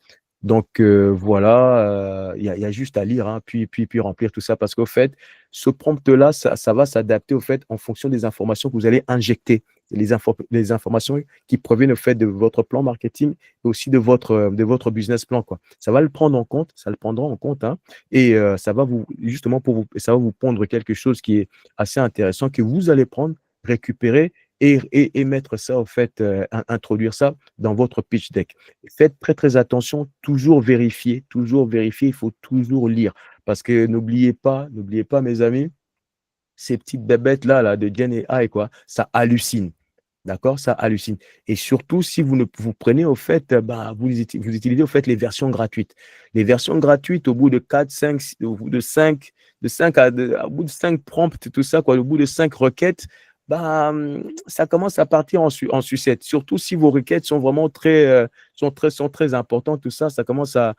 Donc, voilà, il y a juste à lire, hein, puis remplir tout ça parce qu'au fait, ce prompt-là, ça va s'adapter, au fait, en fonction des informations que vous allez injecter, les informations qui proviennent, au fait, de votre plan marketing et aussi de votre business plan, quoi. Ça va le prendre en compte, ça le prendra en compte, hein, et ça va justement, ça va vous pondre quelque chose qui est assez intéressant que vous allez prendre, récupérer et mettre ça, au fait, introduire ça dans votre pitch deck. Faites très, très attention, toujours vérifier, il faut toujours lire parce que n'oubliez pas, mes amis, ces petites bébêtes-là, là, de Gen AI, quoi, ça hallucine. D'accord? Ça hallucine. Et surtout, si vous ne vous prenez, au fait, bah, vous utilisez, au fait, les versions gratuites. Les versions gratuites, au bout de 4, 5, au bout de 5, au bout de 5 prompts, tout ça, quoi, au bout de 5 requêtes, bah, ça commence à partir en sucette. Surtout si vos requêtes sont vraiment sont très importantes, tout ça, ça commence à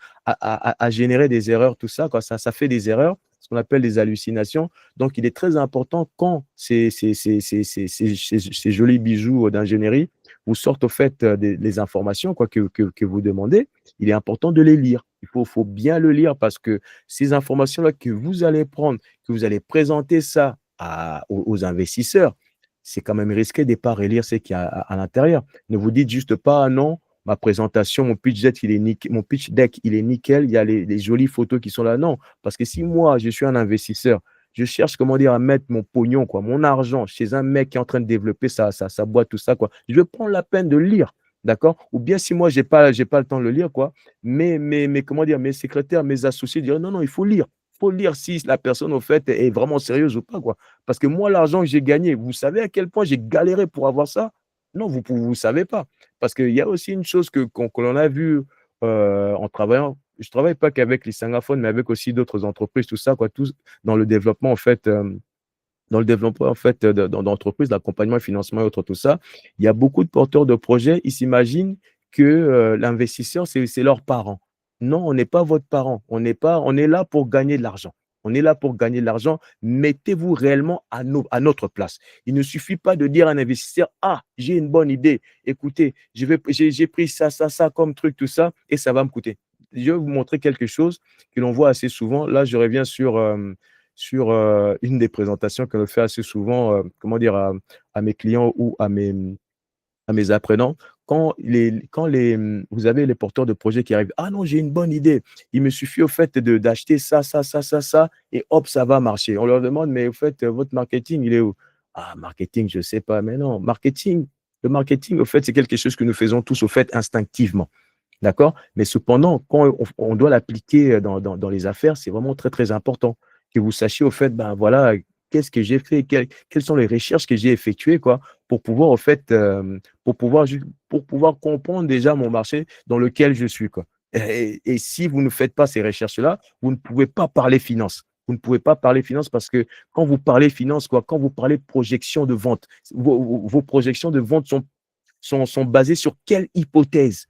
générer des erreurs, tout ça, quoi. Ça fait des erreurs, ce qu'on appelle des hallucinations. Donc, il est très important quand ces jolis bijoux d'ingénierie vous sortent, au fait, les informations, quoi, que vous demandez. Il est important de les lire. Il faut bien le lire parce que ces informations-là que vous allez prendre, que vous allez présenter ça aux investisseurs, c'est quand même risqué de ne pas relire ce qu'il y a à l'intérieur. Ne vous dites juste pas: «Ah non, ma présentation, mon pitch deck, il est nickel, il y a les jolies photos qui sont là». Non, parce que si moi, je suis un investisseur, je cherche, comment dire, à mettre mon pognon, quoi, mon argent chez un mec qui est en train de développer sa boîte, tout ça, quoi. Je vais prendre la peine de lire, d'accord? Ou bien si moi, j'ai pas le temps de le lire, quoi, comment dire, mes secrétaires, mes associés diraient: «Non, non, il faut lire. Il faut lire si la personne, au fait, est vraiment sérieuse ou pas, quoi». Parce que moi, l'argent que j'ai gagné, vous savez à quel point j'ai galéré pour avoir ça? Non, vous savez pas. Parce qu'il y a aussi une chose que l'on a vu en travaillant. Je travaille pas qu'avec les Singaphones, mais avec aussi d'autres entreprises, tout ça, quoi, tous dans le développement, en fait, d'entreprises, d'accompagnement et financement et autres, tout ça. Il y a beaucoup de porteurs de projets, ils s'imaginent que l'investisseur, c'est leurs parents. Non, on n'est pas votre parent. On est là pour gagner de l'argent. On est là pour gagner de l'argent. Mettez-vous réellement à notre place. Il ne suffit pas de dire à un investisseur: «Ah, j'ai une bonne idée. Écoutez, j'ai pris ça, ça, ça comme truc, tout ça, et ça va me coûter». Je vais vous montrer quelque chose que l'on voit assez souvent. Là, je reviens sur une des présentations que je fais assez souvent, comment dire, à mes clients ou à mes apprenants. Vous avez les porteurs de projets qui arrivent: «Ah non, j'ai une bonne idée. Il me suffit, au fait, d'acheter ça, ça, ça, ça, ça, et hop, ça va marcher». On leur demande: «Mais au fait, votre marketing, il est où?» «Ah, marketing, je ne sais pas». Mais non, le marketing, au fait, c'est quelque chose que nous faisons tous, au fait, instinctivement. D'accord? Mais cependant, quand on doit l'appliquer dans les affaires, c'est vraiment très, très important que vous sachiez, au fait, ben, voilà, qu'est-ce que j'ai fait, quelles sont les recherches que j'ai effectuées, quoi, pour pouvoir, au fait, pour pouvoir comprendre déjà mon marché dans lequel je suis, quoi. Et si vous ne faites pas ces recherches-là, vous ne pouvez pas parler finance. Vous ne pouvez pas parler finance parce que quand vous parlez finance, quoi, quand vous parlez projection de vente, vos projections de vente sont basées sur quelle hypothèse?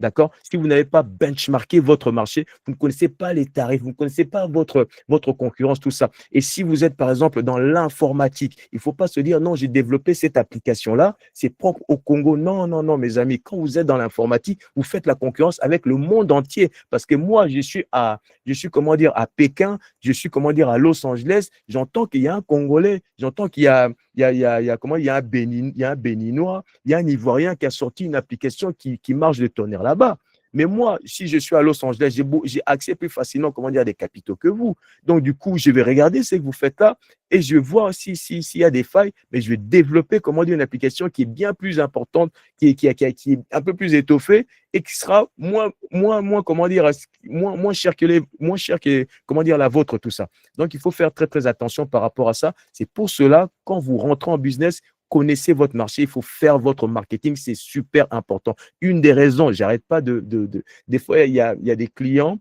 D'accord? Si vous n'avez pas benchmarké votre marché, vous ne connaissez pas les tarifs, vous ne connaissez pas votre concurrence, tout ça. Et si vous êtes, par exemple, dans l'informatique, il ne faut pas se dire, non, j'ai développé cette application-là, c'est propre au Congo. Non, non, non, mes amis, quand vous êtes dans l'informatique, vous faites la concurrence avec le monde entier. Parce que moi, je suis, comment dire, à Pékin, je suis, comment dire, à Los Angeles, j'entends qu'il y a un Congolais, j'entends qu'il y a, comment, il y a il y a un Béninois, il y a un Ivoirien qui a sorti une application qui marche de tonnerre là-bas. Mais moi, si je suis à Los Angeles, j'ai accès plus facilement, comment dire, à des capitaux que vous. Donc, du coup, je vais regarder ce que vous faites là et je vais voir s'il y a des failles, mais je vais développer, comment dire, une application qui est bien plus importante, qui est un peu plus étoffée et qui sera comment dire, moins cher moins cher que, comment dire, la vôtre, tout ça. Donc, il faut faire très, très attention par rapport à ça. C'est pour cela, quand vous rentrez en business, connaissez votre marché, il faut faire votre marketing, c'est super important. Une des raisons, j'arrête pas des fois, il y a des clients,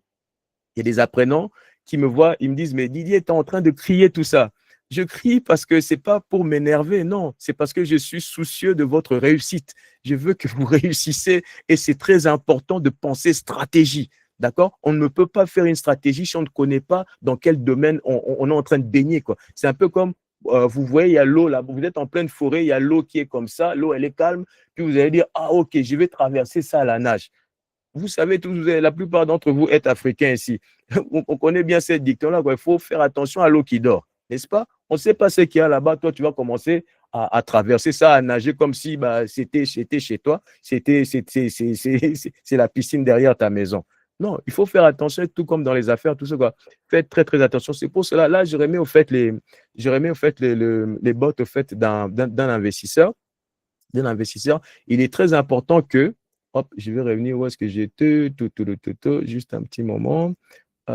il y a des apprenants qui me voient, ils me disent, mais Didier, tu es en train de crier tout ça. Je crie parce que c'est pas pour m'énerver, non, c'est parce que je suis soucieux de votre réussite. Je veux que vous réussissez et c'est très important de penser stratégie. D'accord? On ne peut pas faire une stratégie si on ne connaît pas dans quel domaine on est en train de baigner, quoi. C'est un peu comme, vous voyez, il y a l'eau là, vous êtes en pleine forêt, il y a l'eau qui est comme ça, l'eau elle est calme, puis vous allez dire, ah ok, je vais traverser ça à la nage. Vous savez tous, la plupart d'entre vous êtes africains ici. On connaît bien cette dicton-là, quoi. Il faut faire attention à l'eau qui dort, n'est-ce pas? On ne sait pas ce qu'il y a là-bas. Toi, tu vas commencer à traverser ça, à nager comme si bah, c'était chez toi. C'est la piscine derrière ta maison. Non, il faut faire attention, tout comme dans les affaires, tout ça, quoi. Faites très, très attention. C'est pour cela, là, je remets au fait les bottes au fait d'un investisseur. Il est très important que, hop, je vais revenir où est-ce que j'étais, juste un petit moment.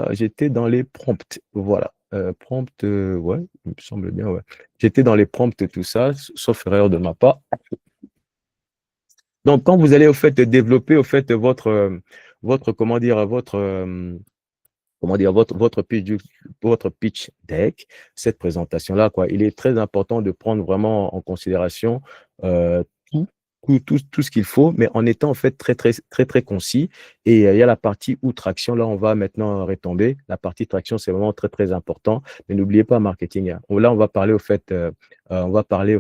J'étais dans les prompts, voilà. Prompts, ouais, il me semble bien, ouais. J'étais dans les prompts, tout ça, sauf erreur de ma part. Donc, quand vous allez au fait développer au fait comment dire, votre pitch deck, cette présentation-là, quoi. Il est très important de prendre vraiment en considération euh, tout, tout ce qu'il faut, mais en étant en fait très, très, très, très concis. Et il y a la partie où traction, là, on va maintenant retomber. La partie traction, c'est vraiment très, très important. Mais n'oubliez pas marketing, hein. Là, on va parler au fait, on va parler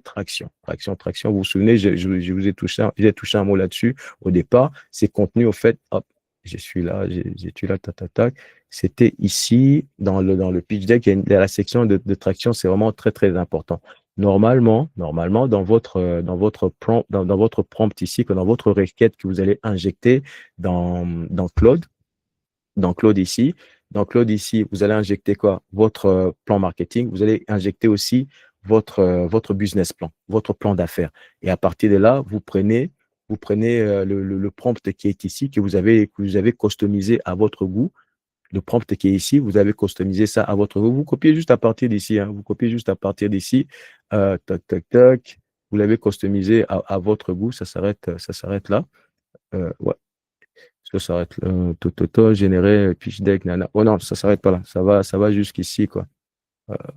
traction. Traction. Vous vous souvenez, je vous ai j'ai touché un mot là-dessus au départ. C'est contenu au fait, hop, je suis là, j'ai tu là, tac, tac, tac. C'était ici, dans le pitch deck, il y a la section de traction, c'est vraiment très, très important. Normalement, dans votre prompt ici, que dans votre requête que vous allez injecter dans Claude, ici, vous allez injecter quoi? Votre plan marketing, vous allez injecter aussi votre business plan, votre plan d'affaires. Et à partir de là, vous prenez le prompt qui est ici, que vous avez customisé à votre goût. Le prompt qui est ici, vous avez customisé ça à votre goût. Vous copiez juste à partir d'ici, hein. Vous copiez juste à partir d'ici. Tac, tac, tac. Vous l'avez customisé à votre goût. Ça s'arrête là. Ouais. Ça s'arrête là. Générer, pitch deck, nana. Oh non, ça s'arrête pas là. Ça va jusqu'ici, quoi.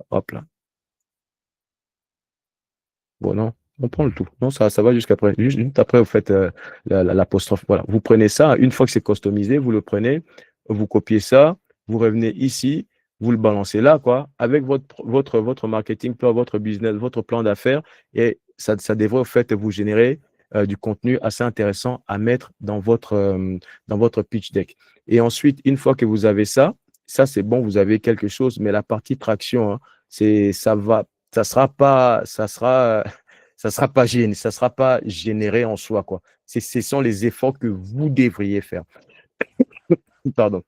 Hop là. Bon, non, on prend le tout. Non, ça va jusqu'après. Juste après, vous faites l'apostrophe. Voilà. Vous prenez ça. Une fois que c'est customisé, vous le prenez, vous copiez ça, vous revenez ici, vous le balancez là, quoi, avec votre marketing plan, votre business, votre plan d'affaires. Et ça devrait, au fait, vous générer du contenu assez intéressant à mettre dans votre pitch deck. Et ensuite, une fois que vous avez ça, c'est bon, vous avez quelque chose, mais la partie traction, hein, ça va ça sera pas généré en soi, quoi. Ce sont les efforts que vous devriez faire. Pardon.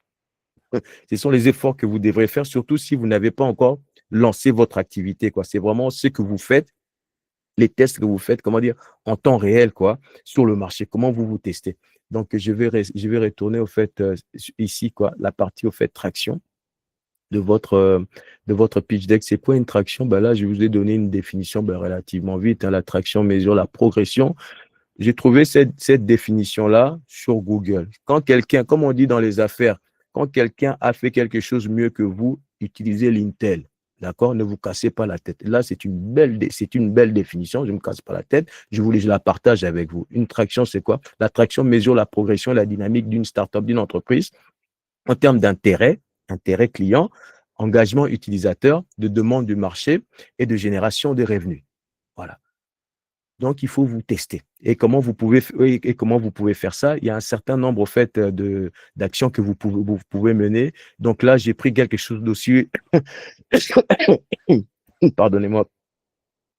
Ce sont les efforts que vous devriez faire, surtout si vous n'avez pas encore lancé votre activité, quoi. C'est vraiment ce que vous faites, les tests que vous faites, comment dire, en temps réel, quoi, sur le marché. Comment vous vous testez. Donc, je vais retourner au fait ici, quoi, la partie au fait traction de votre pitch deck. C'est quoi une traction? Ben là, je vous ai donné une définition relativement vite, hein. La traction mesure la progression J'ai trouvé cette définition-là sur Google. Quand quelqu'un, comme on dit dans les affaires, quand quelqu'un a fait quelque chose mieux que vous, utilisez l'Intel. D'accord? Ne vous cassez pas la tête. Là, c'est une belle définition. Je ne me casse pas la tête. Je la partage avec vous. Une traction, c'est quoi? La traction mesure la progression et la dynamique d'une startup, d'une entreprise en termes d'intérêt, intérêt client, engagement utilisateur, de demande du marché et de génération de revenus. Voilà. Donc, il faut vous tester. Et comment vous pouvez faire ça? Il y a un certain nombre en fait, d'actions que vous pouvez mener. Donc là, j'ai pris quelque chose d'aussi, pardonnez-moi,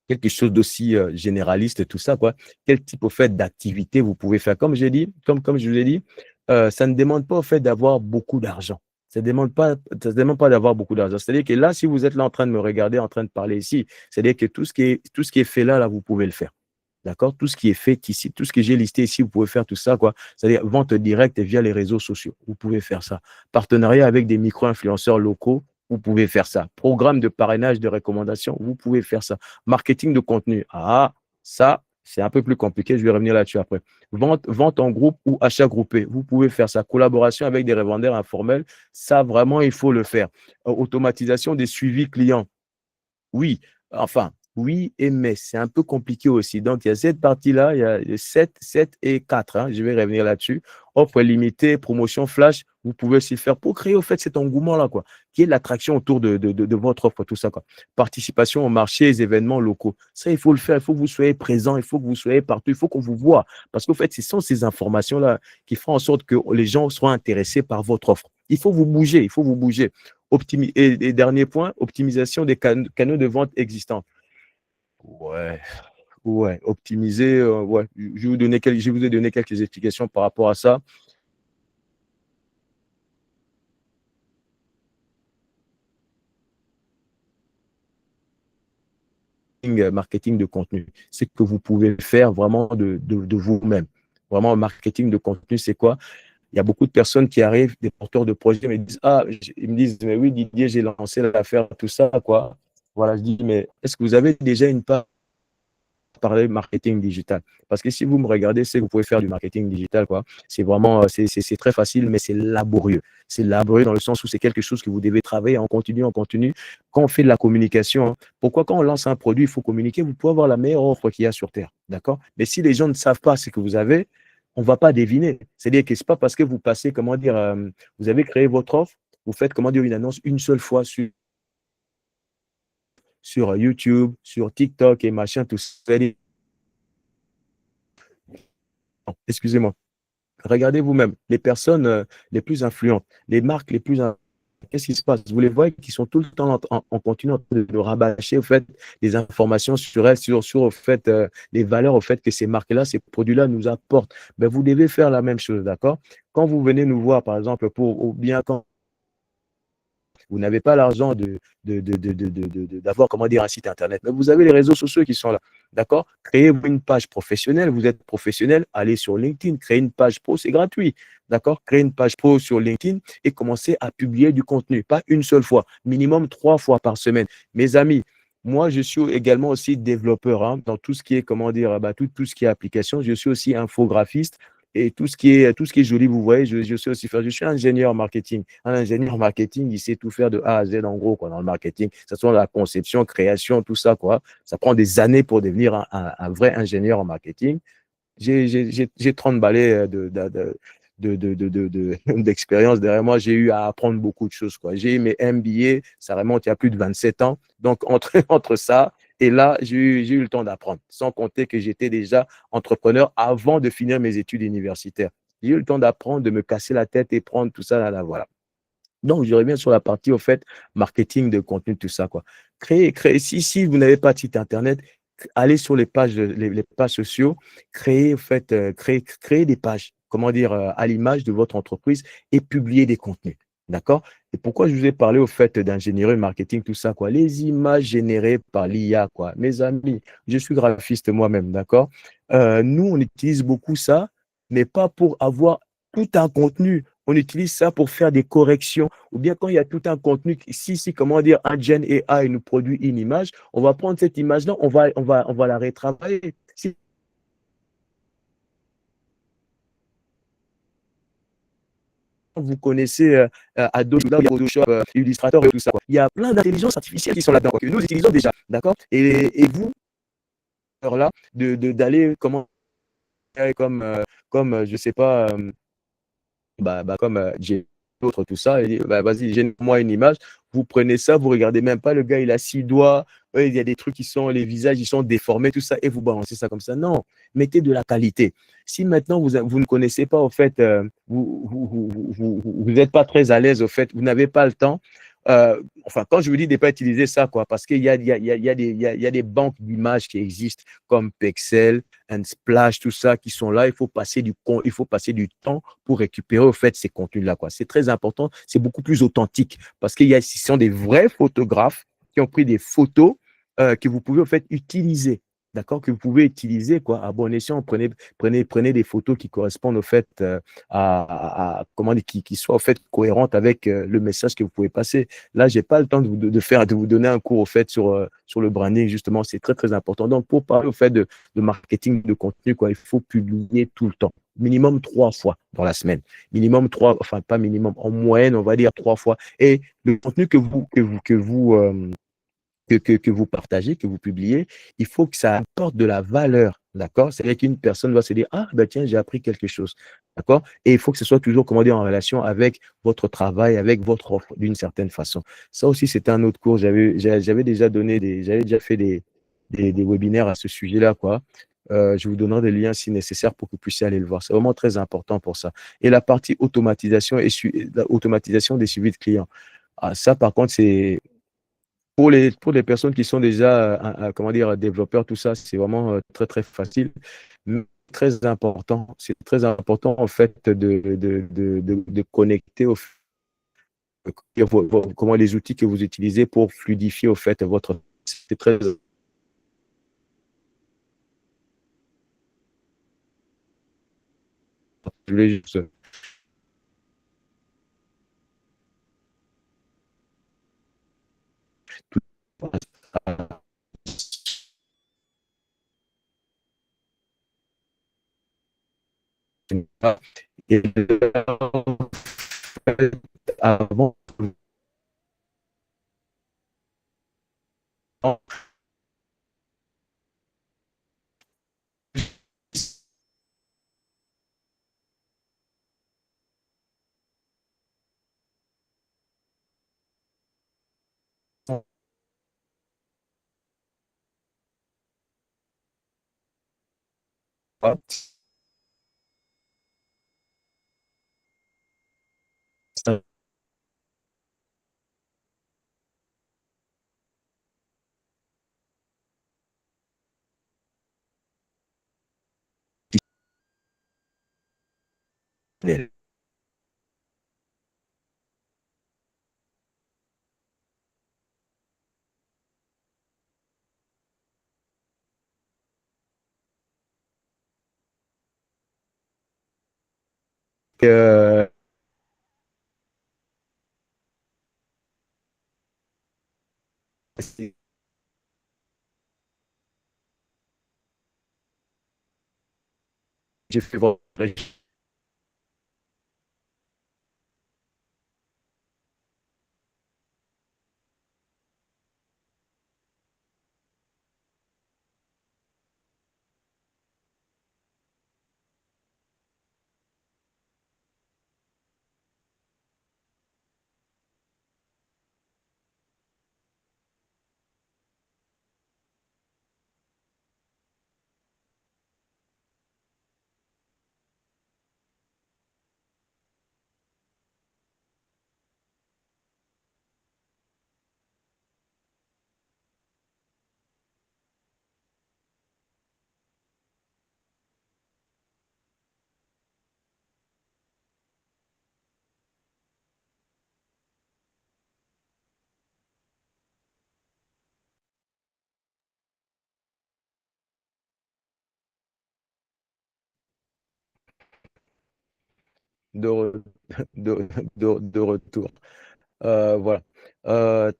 quelque chose d'aussi généraliste, et tout ça, quoi. Quel type au fait d'activité vous pouvez faire? Comme j'ai dit, comme je vous ai dit, ça ne demande pas au fait d'avoir beaucoup d'argent. Ça ne demande pas d'avoir beaucoup d'argent. C'est-à-dire que là, si vous êtes là en train de me regarder, en train de parler ici, c'est-à-dire que tout ce qui est fait là, vous pouvez le faire. D'accord? Tout ce qui est fait ici, tout ce que j'ai listé ici, vous pouvez faire tout ça, quoi. C'est-à-dire vente directe via les réseaux sociaux. Vous pouvez faire ça. Partenariat avec des micro-influenceurs locaux, vous pouvez faire ça. Programme de parrainage de recommandation, vous pouvez faire ça. Marketing de contenu. Ah, ça, c'est un peu plus compliqué. Je vais revenir là-dessus après. Vente en groupe ou achat groupé. Vous pouvez faire ça. Collaboration avec des revendeurs informels. Ça, vraiment, il faut le faire. Automatisation des suivis clients. Oui, enfin, oui et mais, c'est un peu compliqué aussi. Donc, il y a cette partie-là, il y a 7 et 4, hein, je vais revenir là-dessus. Offre limitée, promotion flash, vous pouvez aussi faire pour créer au fait cet engouement-là, quoi, qui est l'attraction autour de votre offre, tout ça, quoi. Participation au marché, les événements locaux. Ça, il faut le faire, il faut que vous soyez présent, il faut que vous soyez partout, il faut qu'on vous voit. Parce qu'au fait, ce sont ces informations-là qui feront en sorte que les gens soient intéressés par votre offre. Il faut vous bouger, il faut vous bouger. Et dernier point, optimisation des canaux de vente existants. Ouais, ouais, optimiser, ouais. Je vous ai donné quelques explications par rapport à ça. Marketing de contenu, c'est que vous pouvez faire vraiment de vous-même. Vraiment, marketing de contenu, c'est quoi? Il y a beaucoup de personnes qui arrivent, des porteurs de projets, ils me disent, mais oui, Didier, j'ai lancé l'affaire, tout ça, quoi. Voilà, je dis, mais est-ce que vous avez déjà une part parler marketing digital. Parce que si vous me regardez, c'est que vous pouvez faire du marketing digital, quoi. C'est vraiment, c'est très facile, mais c'est laborieux. C'est laborieux dans le sens où c'est quelque chose que vous devez travailler en continu, en continu. Quand on fait de la communication, hein, pourquoi quand on lance un produit, il faut communiquer, vous pouvez avoir la meilleure offre qu'il y a sur Terre. D'accord? Mais si les gens ne savent pas ce que vous avez, on ne va pas deviner. C'est-à-dire que ce n'est pas parce que vous passez, comment dire, vous avez créé votre offre, vous faites, comment dire, une annonce une seule fois sur YouTube, sur TikTok et machin, tout ça. Excusez-moi. Regardez vous-même, les personnes les plus influentes, les marques les plus qu'est-ce qui se passe? Vous les voyez qui sont tout le temps en continu en train de rabâcher au fait des informations sur elles, sur au fait les valeurs au fait que ces marques-là, ces produits-là nous apportent. Ben, vous devez faire la même chose, d'accord? Quand vous venez nous voir, par exemple, ou bien quand vous n'avez pas l'argent d'avoir, comment dire, un site internet. Mais vous avez les réseaux sociaux qui sont là. D'accord? Créez une page professionnelle. Vous êtes professionnel, allez sur LinkedIn, créez une page pro, c'est gratuit. D'accord? Créez une page pro sur LinkedIn et commencez à publier du contenu. Pas une seule fois, minimum 3 fois par semaine. Mes amis, moi, je suis également aussi développeur hein, dans tout ce qui est, comment dire, tout ce qui est application. Je suis aussi infographiste. Et tout ce qui est joli, vous voyez, je sais aussi faire. Je suis ingénieur marketing. Un ingénieur marketing, il sait tout faire de A à Z en gros, quoi, dans le marketing. Que ce soit la conception, création, tout ça, quoi. Ça prend des années pour devenir un vrai ingénieur en marketing. J'ai 30 balais d'expérience derrière moi. J'ai eu à apprendre beaucoup de choses, quoi. J'ai eu mes MBA, ça remonte il y a plus de 27 ans. Donc, entre ça et là, j'ai eu le temps d'apprendre. Sans compter que j'étais déjà entrepreneur avant de finir mes études universitaires. J'ai eu le temps d'apprendre, de me casser la tête et prendre tout ça, là, voilà. Donc, je reviens sur la partie, au fait, marketing de contenu, tout ça, quoi. Créer. Si vous n'avez pas de site internet, allez sur les pages sociaux, créer, au fait, créer des pages, comment dire, à l'image de votre entreprise et publier des contenus. D'accord? Et pourquoi je vous ai parlé, au fait, d'ingénierie, marketing, tout ça, quoi. Les images générées par l'IA, quoi. Mes amis, je suis graphiste moi-même, d'accord? Nous, on utilise beaucoup ça, mais pas pour avoir tout un contenu. On utilise ça pour faire des corrections. Ou bien quand il y a tout un contenu, si comment dire, un Gen AI nous produit une image, on va prendre cette image-là, on va la retravailler. vous connaissez Adobe, Photoshop, Illustrator et tout ça, quoi. Il y a plein d'intelligences artificielles qui sont là-dedans, que nous utilisons déjà, d'accord? Et vous, là, d'aller comment comme, je sais pas, comme j'ai d'autres, tout ça, et dit, bah, vas-y, génère-moi une image. Vous prenez ça, vous regardez même pas, le gars, il a 6 doigts, il y a des trucs qui sont, les visages, ils sont déformés, tout ça, et vous balancez ça comme ça. Non, mettez de la qualité. Si maintenant vous ne connaissez pas, au fait, vous n'êtes pas très à l'aise, au fait, vous n'avez pas le temps. Enfin, quand je vous dis de ne pas utiliser ça, quoi, parce qu'il y a, il y a des banques d'images qui existent comme Pexel, Unsplash, tout ça, qui sont là. Il faut passer du temps pour récupérer, au fait, ces contenus-là, quoi. C'est très important. C'est beaucoup plus authentique parce ce sont des vrais photographes qui ont pris des photos que vous pouvez, au fait, utiliser. D'accord, que vous pouvez utiliser, quoi, à bon escient. Prenez des photos qui correspondent, au fait, comment dire, qui soient, au fait, cohérentes avec le message que vous pouvez passer. Là, j'ai pas le temps de vous donner un cours, au fait, sur le branding, justement. C'est très, très important. Donc, pour parler, au fait, de marketing de contenu, quoi, il faut publier tout le temps. Minimum 3 fois dans la semaine. Minimum trois, enfin, pas minimum, en moyenne, on va dire 3 fois. Et le contenu que vous partagez, que vous publiez, il faut que ça apporte de la valeur. D'accord? C'est-à-dire qu'une personne va se dire, ah, ben tiens, j'ai appris quelque chose. D'accord? Et il faut que ce soit toujours, comment dire, en relation avec votre travail, avec votre offre, d'une certaine façon. Ça aussi, c'était un autre cours. J'avais déjà fait des webinaires à ce sujet-là, quoi. Je vous donnerai des liens si nécessaire pour que vous puissiez aller le voir. C'est vraiment très important pour ça. Et la partie automatisation automatisation des suivis de clients. Ah, ça, par contre, c'est pour les personnes qui sont déjà, comment dire, développeurs, tout ça, c'est vraiment très, très facile. Mais très important, c'est très important, en fait, de connecter comment les outils que vous utilisez pour fluidifier, au fait, votre. C'est très. Je voulais juste. Tout. Et avant, euh, j'ai fait votre. de, re- de retour. Voilà.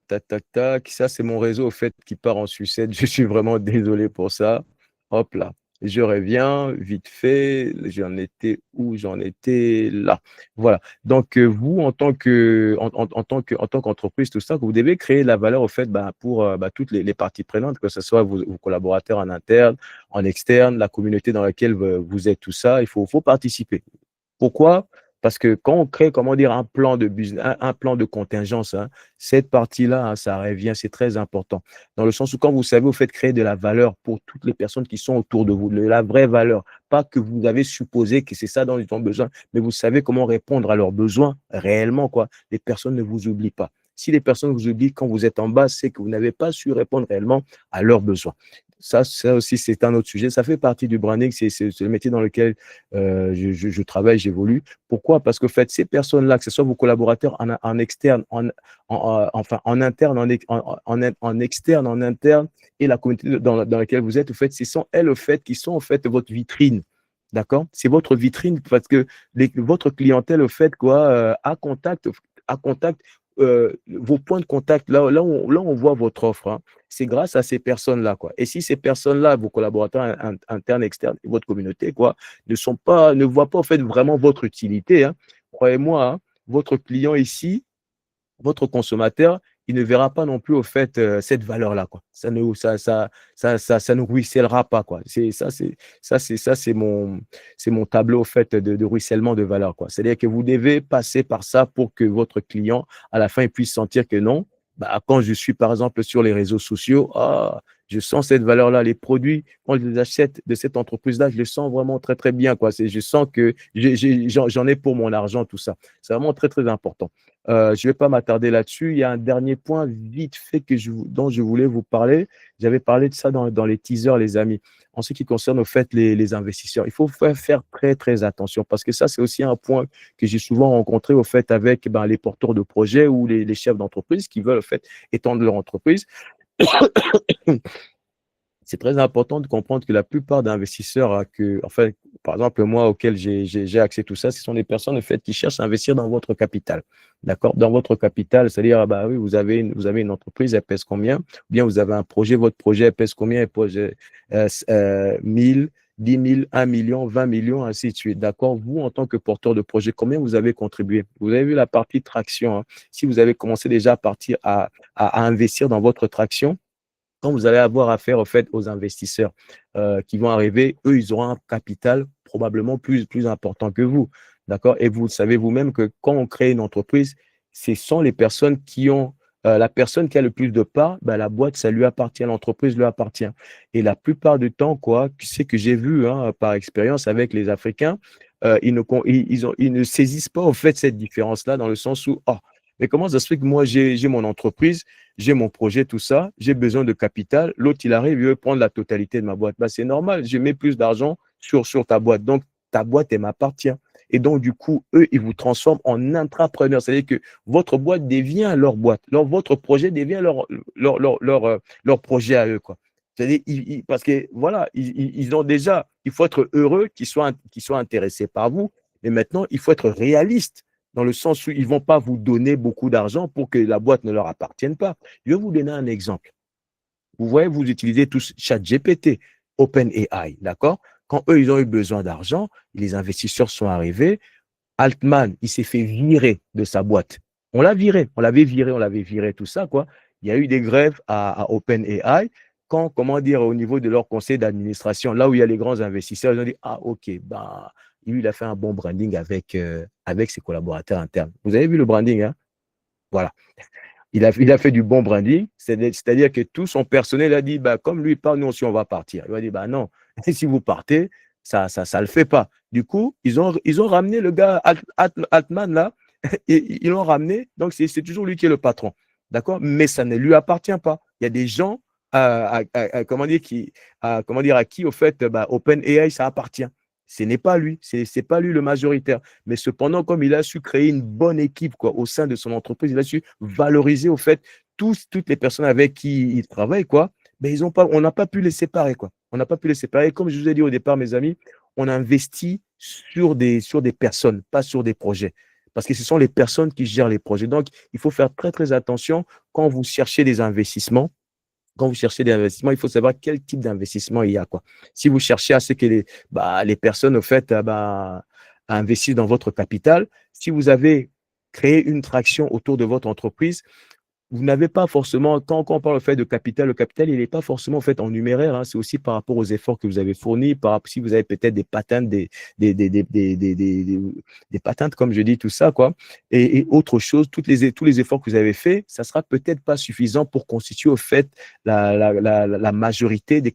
Tac, tac, tac. Ça, c'est mon réseau, au fait, qui part en sucette. Je suis vraiment désolé pour ça. Hop là. je reviens vite fait, j'en étais où? J'en étais là. Voilà. Donc, vous, en tant qu'entreprise, tout ça, vous devez créer de la valeur, au fait, bah, pour bah, toutes les parties prenantes, que ce soit vos collaborateurs en interne, en externe, la communauté dans laquelle vous êtes, tout ça. Il faut participer. Pourquoi? Parce que quand on crée, comment dire, un plan de business, un plan de contingence, hein, cette partie-là, hein, ça revient, c'est très important. Dans le sens où quand vous savez, vous faites créer de la valeur pour toutes les personnes qui sont autour de vous, de la vraie valeur. Pas que vous avez supposé que c'est ça dont ils ont besoin, mais vous savez comment répondre à leurs besoins réellement, quoi. Les personnes ne vous oublient pas. Si les personnes vous oublient quand vous êtes en bas, c'est que vous n'avez pas su répondre réellement à leurs besoins. Ça aussi, c'est un autre sujet. Ça fait partie du branding. C'est le métier dans lequel je travaille, j'évolue. Pourquoi? Parce que, en fait, ces personnes-là, que ce soit vos collaborateurs en externe, enfin, en interne, en externe, en interne, et la communauté dans laquelle vous êtes, en fait, ce sont elles, au fait, qui sont, en fait, votre vitrine. D'accord? C'est votre vitrine parce que votre clientèle, au fait, quoi, à contact, vos points de contact, là, on voit votre offre, hein, c'est grâce à ces personnes-là, quoi. Et si ces personnes-là, vos collaborateurs internes, externes, votre communauté, quoi, ne voient pas, en fait, vraiment votre utilité, hein, croyez-moi, hein, votre client ici, votre consommateur, il ne verra pas non plus, au fait, cette valeur-là, quoi. Ça ne ruissellera pas, quoi. C'est mon tableau, au fait, de ruissellement de valeur, quoi. C'est-à-dire que vous devez passer par ça pour que votre client, à la fin, il puisse sentir que non, bah, quand je suis, par exemple, sur les réseaux sociaux, ah, je sens cette valeur-là. Les produits, quand je les achète de cette entreprise-là, je les sens vraiment très, très bien, quoi. Je sens que j'en ai pour mon argent, tout ça. C'est vraiment très, très important. Je ne vais pas m'attarder là-dessus. Il y a un dernier point vite fait dont je voulais vous parler. J'avais parlé de ça dans les teasers, les amis. En ce qui concerne, au fait, les investisseurs, il faut faire très, très attention parce que ça, c'est aussi un point que j'ai souvent rencontré, au fait, avec ben, les porteurs de projets ou les chefs d'entreprise qui veulent, au fait, étendre leur entreprise. C'est très important de comprendre que la plupart d'investisseurs, enfin, par exemple, moi, auquel j'ai accès tout ça, ce sont des personnes, en fait, qui cherchent à investir dans votre capital. D'accord? Dans votre capital, c'est-à-dire, ah bah oui, vous avez une entreprise, elle pèse combien? Ou bien vous avez un projet, votre projet, elle pèse combien? Elle pèse 1000, 10 000, 1 million, 20 millions, ainsi de suite. D'accord? Vous, en tant que porteur de projet, combien vous avez contribué? Vous avez vu la partie traction, hein. Si vous avez commencé déjà à partir à investir dans votre traction, quand vous allez avoir affaire, au fait, aux investisseurs qui vont arriver, eux, ils auront un capital probablement plus important que vous. D'accord? Et vous savez vous-même que quand on crée une entreprise, ce sont les personnes qui ont la personne qui a le plus de parts, ben, la boîte, ça lui appartient, l'entreprise lui appartient. Et la plupart du temps, quoi, c'est que j'ai vu, hein, par expérience avec les Africains, ils ne saisissent pas, au fait, cette différence-là, dans le sens où, oh, mais comment ça se fait que moi, j'ai mon entreprise, j'ai mon projet, tout ça, j'ai besoin de capital. L'autre, il arrive, il veut prendre la totalité de ma boîte. Bah, c'est normal, je mets plus d'argent sur ta boîte. Donc, ta boîte, elle m'appartient. Et donc, du coup, eux, ils vous transforment en intrapreneur. C'est-à-dire que votre boîte devient leur boîte. Votre projet devient leur projet à eux, quoi. C'est-à-dire, parce que voilà, ils ont déjà, il faut être heureux qu'ils soient intéressés par vous. Mais maintenant, il faut être réaliste dans le sens où ils ne vont pas vous donner beaucoup d'argent pour que la boîte ne leur appartienne pas. Je vais vous donner un exemple. Vous voyez, vous utilisez tous ChatGPT, OpenAI, d'accord? Quand eux, ils ont eu besoin d'argent, les investisseurs sont arrivés. Altman, il s'est fait virer de sa boîte. On l'avait viré, tout ça, quoi. Il y a eu des grèves à OpenAI. Quand, comment dire, au niveau de leur conseil d'administration, là où il y a les grands investisseurs, ils ont dit, ah, ok, ben, lui, il a fait un bon branding avec ses collaborateurs internes. Vous avez vu le branding, hein? Voilà. Il a fait du bon branding, c'est-à-dire que tout son personnel a dit, bah, comme lui il parle, nous aussi on va partir. Il a dit, bah non, si vous partez, ça le fait pas. Du coup, ils ont ramené le gars Altman là, et ils l'ont ramené, donc c'est toujours lui qui est le patron, d'accord? Mais ça ne lui appartient pas. Il y a des gens, comment dire, à qui, au fait, bah, OpenAI, ça appartient. Ce n'est pas lui, c'est pas lui le majoritaire. Mais cependant, comme il a su créer une bonne équipe, quoi, au sein de son entreprise, il a su valoriser, au fait, toutes les personnes avec qui il travaille, quoi, ben, on n'a pas pu les séparer, quoi. On n'a pas pu les séparer. Comme je vous ai dit au départ, mes amis, on investit sur des personnes, pas sur des projets. Parce que ce sont les personnes qui gèrent les projets. Donc, il faut faire très, très attention quand vous cherchez des investissements. quand vous cherchez des investissements, il faut savoir quel type d'investissement il y a, quoi. Si vous cherchez à ce que les personnes, au fait, investissent dans votre capital, si vous avez créé une traction autour de votre entreprise, vous n'avez pas forcément, quand on parle en fait de capital, le capital, il n'est pas forcément en fait en numéraire, hein, c'est aussi par rapport aux efforts que vous avez fournis, si vous avez peut-être des patentes, des patentes, comme je dis, tout ça, quoi, et autre chose, tous les efforts que vous avez faits, ça sera peut-être pas suffisant pour constituer au fait la majorité de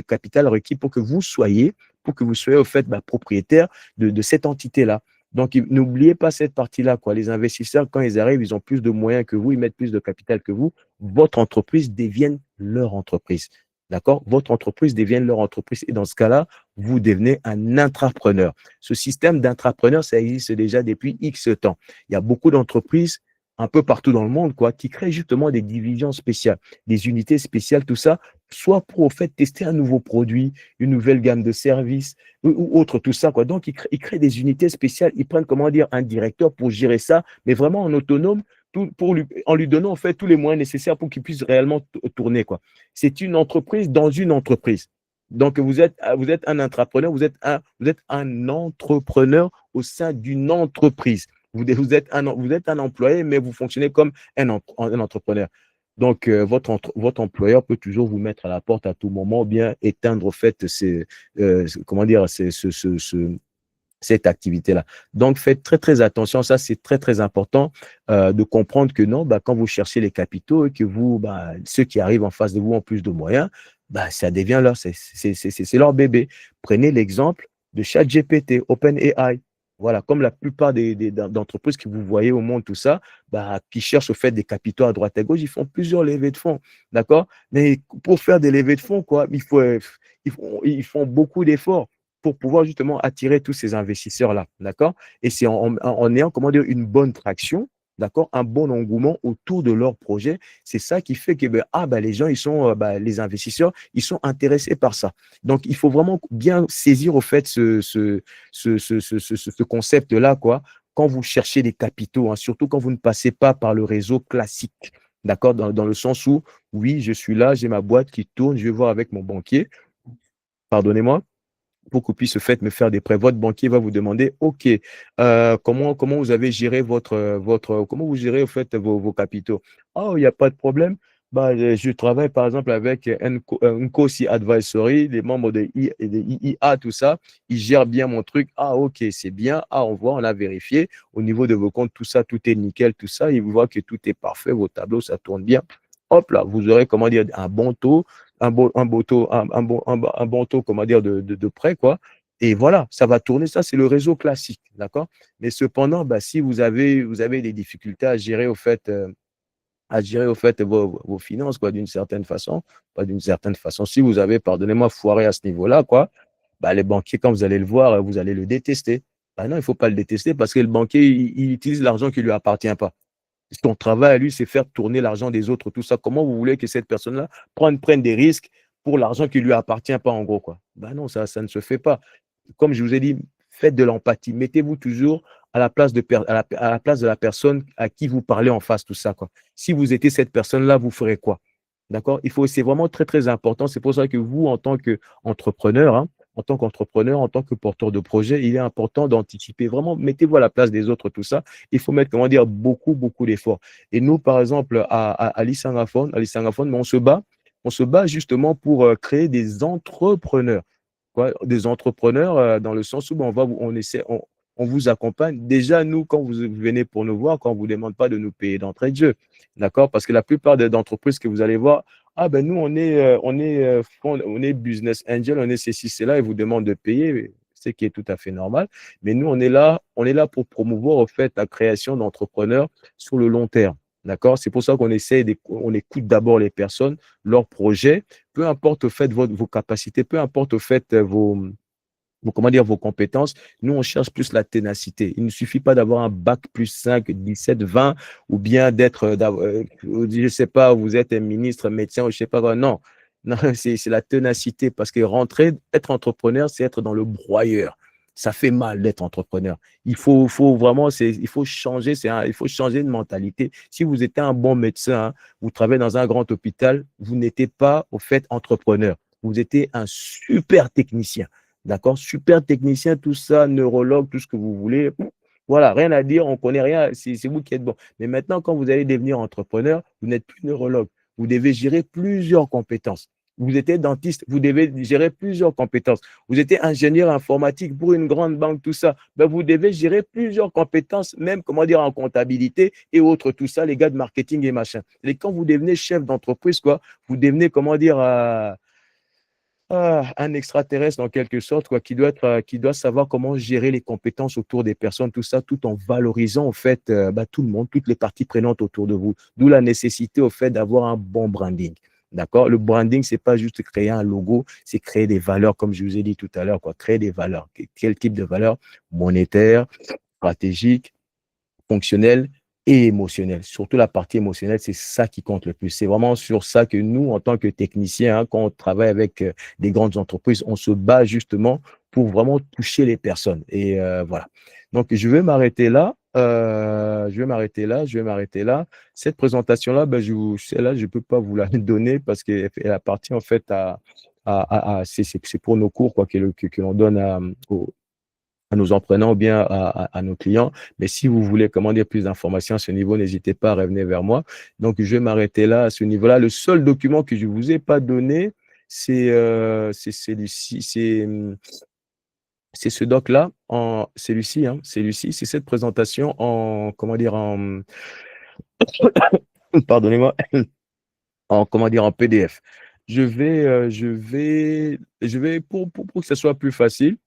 capital requis pour que vous soyez au fait propriétaire de cette entité-là. Donc, n'oubliez pas cette partie-là, quoi. Les investisseurs, quand ils arrivent, ils ont plus de moyens que vous, ils mettent plus de capital que vous. Votre entreprise devienne leur entreprise. D'accord? Votre entreprise devient leur entreprise. Et dans ce cas-là, vous devenez un intrapreneur. Ce système d'intrapreneur, ça existe déjà depuis X temps. Il y a beaucoup d'entreprises un peu partout dans le monde, quoi, qui créent justement des divisions spéciales, des unités spéciales, tout ça, soit pour, au fait, tester un nouveau produit, une nouvelle gamme de services, ou autre, tout ça, quoi. Donc, ils créent des unités spéciales, ils prennent, comment dire, un directeur pour gérer ça, mais vraiment en autonome, en lui donnant, en fait, tous les moyens nécessaires pour qu'il puisse réellement tourner, quoi. C'est une entreprise dans une entreprise. Donc, vous êtes un entrepreneur, vous êtes un entrepreneur au sein d'une entreprise. Vous êtes un employé, mais vous fonctionnez comme un entrepreneur. Donc, votre employeur peut toujours vous mettre à la porte à tout moment, ou bien éteindre au fait comment dire, cette activité-là. Donc, faites très, très attention. Ça, c'est très, très important de comprendre que non, quand vous cherchez les capitaux et que ceux qui arrivent en face de vous ont plus de moyens, ça devient leur, c'est leur bébé. Prenez l'exemple de ChatGPT, OpenAI. Voilà, comme la plupart d'entreprises que vous voyez au monde, tout ça, qui cherchent au fait des capitaux à droite à gauche, ils font plusieurs levées de fonds, d'accord? Mais pour faire des levées de fonds, quoi, ils font beaucoup d'efforts pour pouvoir justement attirer tous ces investisseurs-là, d'accord? Et c'est en ayant, comment dire, une bonne traction, d'accord, un bon engouement autour de leur projet, c'est ça qui fait que les gens, les investisseurs, ils sont intéressés par ça. Donc, il faut vraiment bien saisir au fait ce concept-là, quoi, quand vous cherchez des capitaux, hein, surtout quand vous ne passez pas par le réseau classique, d'accord, dans le sens où, oui, je suis là, j'ai ma boîte qui tourne, je vais voir avec mon banquier, pardonnez-moi, pour qu'on puisse me faire des prêts. Votre banquier va vous demander, OK, comment vous avez géré comment vous gérez au fait vos capitaux? Oh, il n'y a pas de problème. Je travaille par exemple avec Nkosi Advisory, les membres de IIA, tout ça. Ils gèrent bien mon truc. Ah, OK, c'est bien. Ah, on voit, on a vérifié. Au niveau de vos comptes, tout ça, tout est nickel, tout ça. Ils voient que tout est parfait, vos tableaux, ça tourne bien. Hop là, vous aurez, comment dire, un bon taux, un beau taux, un bon taux, comment dire, de prêt, quoi. Et voilà, ça va tourner. Ça, c'est le réseau classique, d'accord? Mais cependant, si vous avez des difficultés à gérer au fait vos finances, quoi, d'une certaine façon, pas d'une certaine façon. Si vous avez, pardonnez-moi, foiré à ce niveau-là, quoi, les banquiers, quand vous allez le voir, vous allez le détester. Non, il ne faut pas le détester parce que le banquier, il utilise l'argent qui ne lui appartient pas. Son travail à lui, c'est faire tourner l'argent des autres, tout ça. Comment vous voulez que cette personne-là prenne des risques pour l'argent qui ne lui appartient pas, en gros, quoi? Non, ça ne se fait pas. Comme je vous ai dit, faites de l'empathie. Mettez-vous toujours à la place à la place de la personne à qui vous parlez en face, tout ça, quoi. Si vous étiez cette personne-là, vous ferez quoi? D'accord? C'est vraiment très, très important. C'est pour ça que vous, en tant qu'entrepreneur, hein, en tant que porteur de projet, il est important d'anticiper. Vraiment, mettez-vous à la place des autres, tout ça. Il faut mettre, comment dire, beaucoup, beaucoup d'efforts. Et nous, par exemple, à l'Issangaphone, mais on se bat justement pour créer des entrepreneurs, quoi, des entrepreneurs dans le sens où on vous accompagne. Déjà, nous, quand vous venez pour nous voir, quand on ne vous demande pas de nous payer d'entrée de jeu, d'accord? Parce que la plupart d'entreprises que vous allez voir, nous, on est business angel, on est ceci, c'est là, et vous demandent de payer, ce qui est tout à fait normal. Mais nous, on est là pour promouvoir, au fait, la création d'entrepreneurs sur le long terme. D'accord? C'est pour ça on écoute d'abord les personnes, leurs projets, peu importe au fait vos capacités, peu importe au fait comment dire, vos compétences. Nous, on cherche plus la ténacité. Il ne suffit pas d'avoir un bac plus 5, 17, 20, ou bien je ne sais pas, vous êtes un ministre, médecin, ou je ne sais pas quoi. Non, non, c'est la ténacité parce que être entrepreneur, c'est être dans le broyeur. Ça fait mal d'être entrepreneur. Faut vraiment, il faut changer, il faut changer de mentalité. Si vous êtes un bon médecin, hein, vous travaillez dans un grand hôpital, vous n'étiez pas, au fait, entrepreneur. Vous étiez un super technicien. D'accord? Super technicien, tout ça, neurologue, tout ce que vous voulez. Voilà, rien à dire, on ne connaît rien, c'est vous qui êtes bon. Mais maintenant, quand vous allez devenir entrepreneur, vous n'êtes plus neurologue. Vous devez gérer plusieurs compétences. Vous étiez dentiste, vous devez gérer plusieurs compétences. Vous étiez ingénieur informatique pour une grande banque, tout ça. Ben, vous devez gérer plusieurs compétences, même, comment dire, en comptabilité et autres, tout ça, les gars de marketing et machin. Et quand vous devenez chef d'entreprise, quoi, vous devenez, comment dire, un extraterrestre en quelque sorte, quoi, qui doit savoir comment gérer les compétences autour des personnes, tout ça, tout en valorisant, en fait, tout le monde, toutes les parties prenantes autour de vous. D'où la nécessité, au fait, d'avoir un bon branding. D'accord? Le branding, c'est pas juste créer un logo, c'est créer des valeurs, comme je vous ai dit tout à l'heure, quoi. Créer des valeurs. Quel type de valeurs? Monétaires, stratégiques, fonctionnel et émotionnel. Surtout la partie émotionnelle, c'est ça qui compte le plus. C'est vraiment sur ça que nous, en tant que techniciens, hein, quand on travaille avec des grandes entreprises, on se bat justement pour vraiment toucher les personnes. Et voilà. Donc, je vais m'arrêter là. Je vais m'arrêter là. Cette présentation-là, celle-là, je ne peux pas vous la donner parce qu'elle appartient en fait c'est pour nos cours quoi, que l'on donne à nos apprenants ou bien à nos clients. Mais si vous voulez, comment dire, plus d'informations à ce niveau, n'hésitez pas à revenir vers moi. Donc, je vais m'arrêter là à ce niveau-là. Le seul document que je ne vous ai pas donné, c'est celui-ci, c'est ce doc-là, celui-ci, hein, celui-ci, c'est cette présentation en, comment dire, pardonnez-moi, en, comment dire, en PDF. Pour que ce soit plus facile,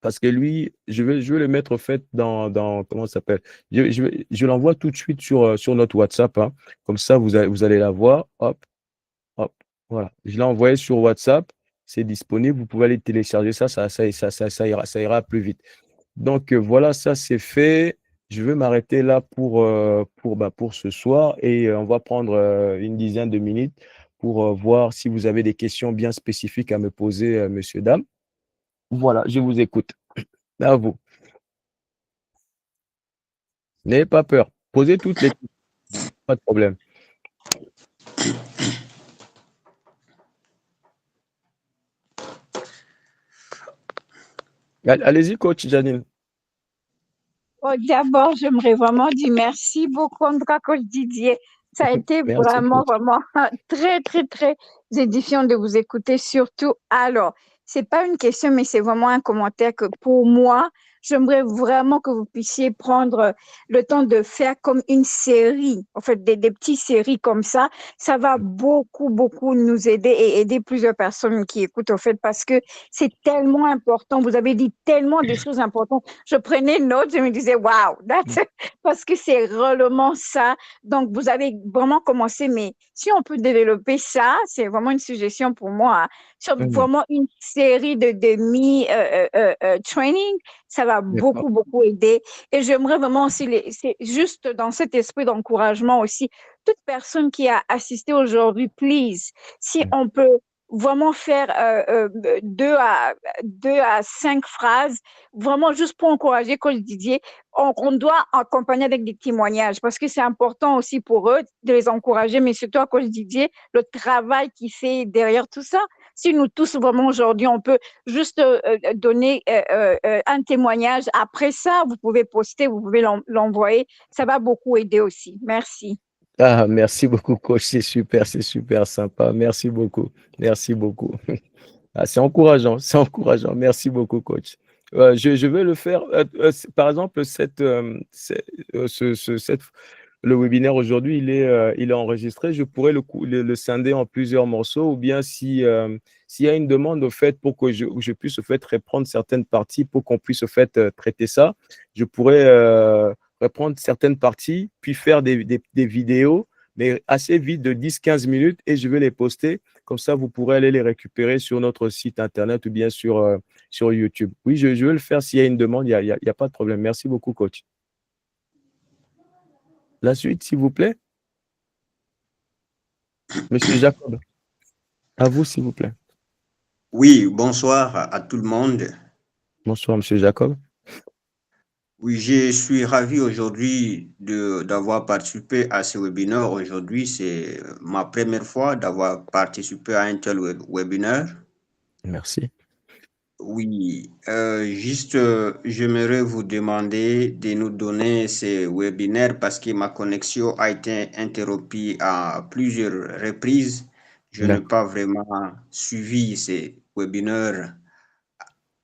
parce que lui, je vais le mettre en fait comment ça s'appelle? Je l'envoie tout de suite sur notre WhatsApp, hein. Comme ça, vous allez la voir. Hop, hop, voilà. Je l'ai envoyé sur WhatsApp. C'est disponible. Vous pouvez aller télécharger ça. Ça ira plus vite. Donc, voilà, ça c'est fait. Je vais m'arrêter là pour ce soir et on va prendre une dizaine de minutes pour voir si vous avez des questions bien spécifiques à me poser, monsieur, dame. Voilà, je vous écoute. À vous. N'ayez pas peur. Posez toutes les questions, pas de problème. Allez-y, coach Janine. Oh, d'abord, j'aimerais vraiment dire merci beaucoup, en tout cas, coach Didier. Ça a été Merci, vraiment, coach. vraiment très, très, très édifiant de vous écouter, surtout. Alors, c'est pas une question, mais c'est vraiment un commentaire que pour moi, j'aimerais vraiment que vous puissiez prendre le temps de faire comme une série, en fait, des petites séries comme ça. Ça va beaucoup, beaucoup nous aider et aider plusieurs personnes qui écoutent, en fait, parce que c'est tellement important. Vous avez dit tellement de choses importantes. Je prenais note, je me disais, wow, parce que c'est réellement ça. Donc, vous avez vraiment commencé, mais si on peut développer ça, c'est vraiment une suggestion pour moi, hein, sur Mhm. vraiment une série de demi-training, ça va D'accord. beaucoup, beaucoup aider. Et j'aimerais vraiment aussi, c'est juste dans cet esprit d'encouragement aussi, toute personne qui a assisté aujourd'hui, please, si on peut vraiment faire 2 à 5 phrases, vraiment juste pour encourager Coach Didier. On doit accompagner avec des témoignages parce que c'est important aussi pour eux de les encourager, mais surtout à Coach Didier, le travail qu'il fait derrière tout ça. Si nous tous, vraiment aujourd'hui, on peut juste donner un témoignage, après ça, vous pouvez poster, vous pouvez l'envoyer. Ça va beaucoup aider aussi. Merci. Ah, merci beaucoup, coach. C'est super sympa. Merci beaucoup. Merci beaucoup. Ah, c'est encourageant, c'est encourageant. Merci beaucoup, coach. Je vais le faire. Par exemple, le webinaire aujourd'hui, il est enregistré. Je pourrais le scinder en plusieurs morceaux ou bien s'il y a une demande au fait pour que je puisse au fait reprendre certaines parties pour qu'on puisse au fait traiter ça, je pourrais reprendre certaines parties puis faire des vidéos, mais assez vite de 10-15 minutes et je vais les poster. Comme ça, vous pourrez aller les récupérer sur notre site internet ou bien sur YouTube. Oui, je vais le faire s'il y a une demande, il y a pas de problème. Merci beaucoup, coach. La suite, s'il vous plaît. Monsieur Jacob, à vous, s'il vous plaît. Oui, bonsoir à tout le monde. Bonsoir, Monsieur Jacob. Oui, je suis ravi aujourd'hui d'avoir participé à ce webinaire. Aujourd'hui, c'est ma première fois d'avoir participé à un tel webinaire. Merci. Oui, juste, j'aimerais vous demander de nous donner ces webinaires parce que ma connexion a été interrompue à plusieurs reprises. Je n'ai D'accord. pas vraiment suivi ces webinaires